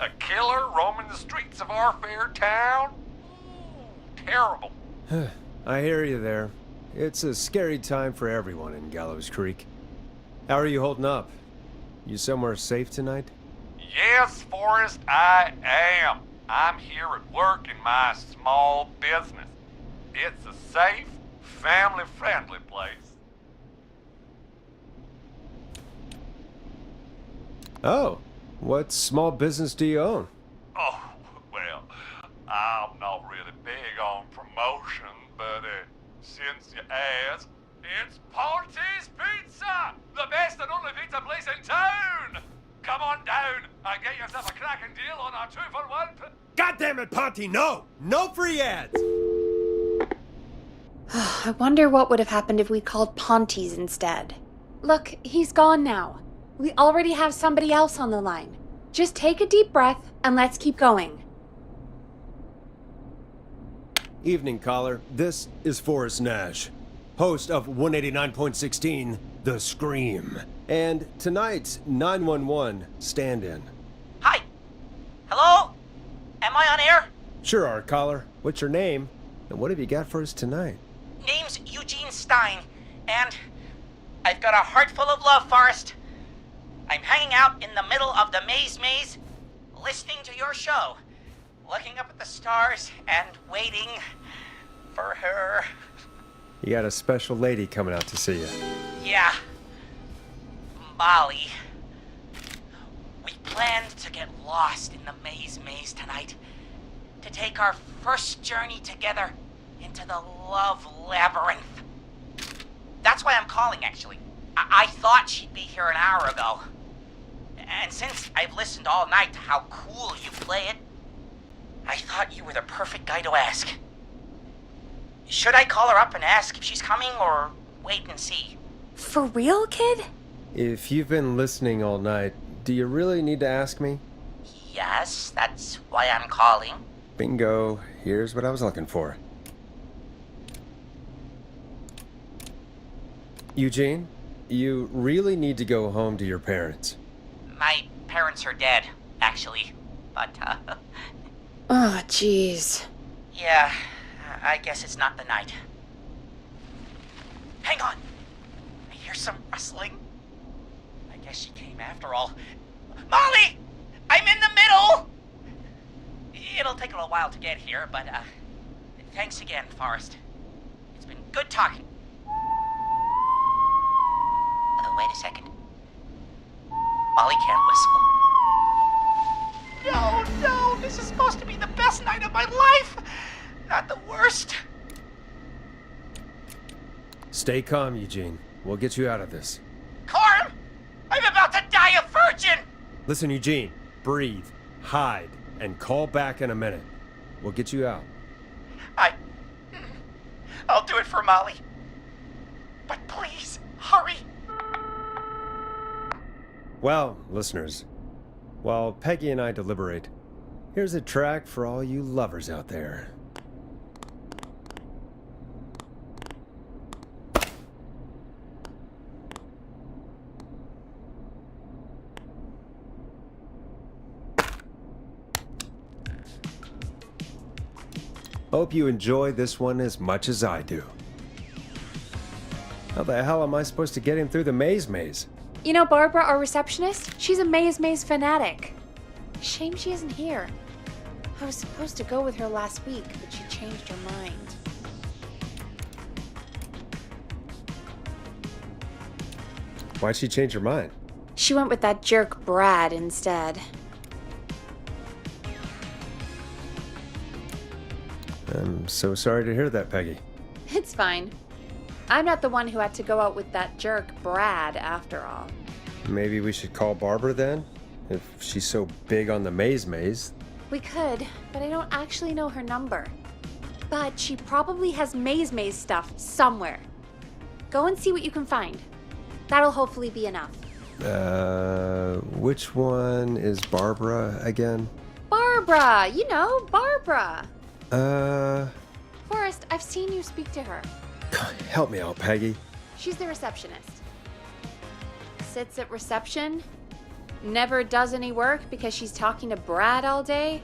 A killer roaming the streets of our fair town? Ooh, terrible. I hear you there. It's a scary time for everyone in Gallows Creek. How are you holding up? You somewhere safe tonight? Yes, Forrest, I am. I'm here at work in my small business. It's a safe, family-friendly place. Oh, what small business do you own? Oh, well, I'm not really big on promotion, but since you asked, it's Ponty's Pizza! The best and only pizza place in town! Come on down and get yourself a cracking deal on our 2-for-1. God damn it, Ponty, no! No free ads! I wonder what would have happened if we called Ponty's instead. Look, he's gone now. We already have somebody else on the line. Just take a deep breath and let's keep going. Evening, caller. This is Forrest Nash, host of 189.16, The Scream, and tonight's 911 stand-in. Hi. Hello? Am I on air? Sure are, caller. What's your name, and what have you got for us tonight? Name's Eugene Stein, and I've got a heart full of love, Forrest. I'm hanging out in the middle of the maze, listening to your show. looking up at the stars and waiting for her. You got a special lady coming out to see you. Yeah. Molly. We planned to get lost in the maze tonight. To take our first journey together into the love labyrinth. That's why I'm calling, actually. I thought she'd be here an hour ago. And since I've listened all night to how cool you play it, I thought you were the perfect guy to ask. Should I call her up and ask if she's coming, or wait and see? For real, kid? If you've been listening all night, do you really need to ask me? Yes, that's why I'm calling. Bingo. Here's what I was looking for. Eugene, you really need to go home to your parents. My parents are dead, actually. But, Oh, jeez. yeah, I guess it's not the night. Hang on! I hear some rustling. I guess she came after all. Molly! I'm in the middle! It'll take a little while to get here, but, thanks again, Forrest. It's been good talking. Oh, wait a second. Molly can't whistle. No, this is supposed to be the best night of my life! Not the worst. Stay calm, Eugene. We'll get you out of this. Carm! I'm about to die a virgin! Listen, Eugene. Breathe, hide, and call back in a minute. We'll get you out. I'll do it for Molly. But please, hurry. Well, listeners, while Peggy and I deliberate, here's a track for all you lovers out there. Hope you enjoy this one as much as I do. How the hell am I supposed to get him through the maze? You know Barbara, our receptionist? She's a maze fanatic. Shame she isn't here. I was supposed to go with her last week, but she changed her mind. Why'd she change her mind? She went with that jerk Brad instead. I'm so sorry to hear that, Peggy. It's fine. I'm not the one who had to go out with that jerk Brad after all. Maybe we should call Barbara then? If she's so big on the maze. We could, but I don't actually know her number. But she probably has maze stuff somewhere. Go and see what you can find. That'll hopefully be enough. Which one is Barbara again? Barbara! You know, Barbara! Forrest, I've seen you speak to her. Help me out, Peggy. She's the receptionist. Sits at reception. Never does any work because she's talking to Brad all day.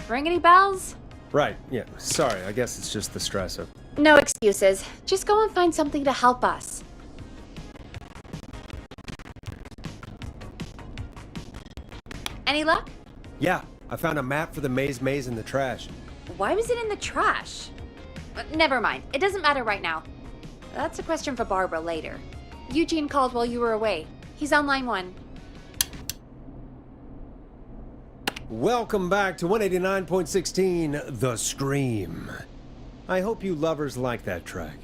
Ring any bells? Right, yeah. Sorry, I guess it's just the stress of... No excuses. Just go and find something to help us. Any luck? Yeah, I found a map for the maze in the trash. Why was it in the trash? Never mind. It doesn't matter right now. That's a question for Barbara later. Eugene called while you were away. He's on line 1. Welcome back to 189.16 The Scream. I hope you lovers like that track.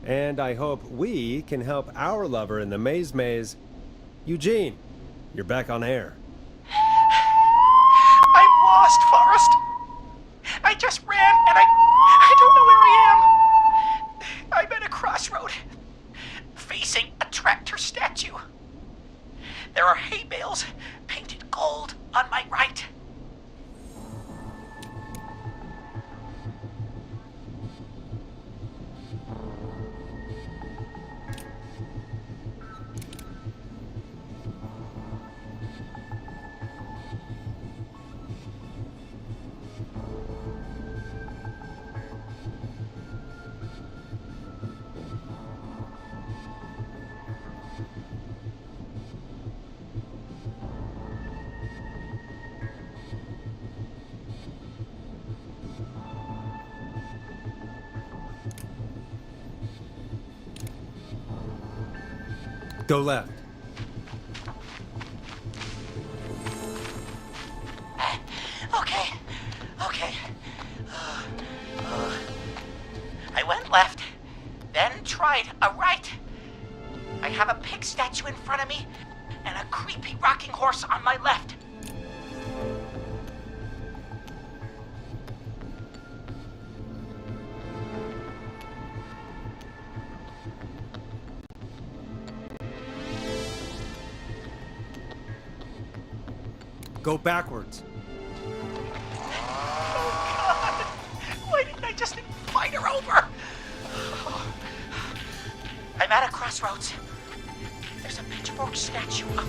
And I hope we can help our lover in the maze. Eugene, you're back on air. I'm lost, Forrest. I just ran and I don't know where I am. I'm at a crossroad, facing a tractor statue. There are hay bales painted gold on my right. Go left. Okay. I went left, then tried a right. I have a pig statue in front of me and a creepy rocking horse on my left. Go backwards. Why didn't I just invite her over? I'm at a crossroads. There's a pitchfork statue up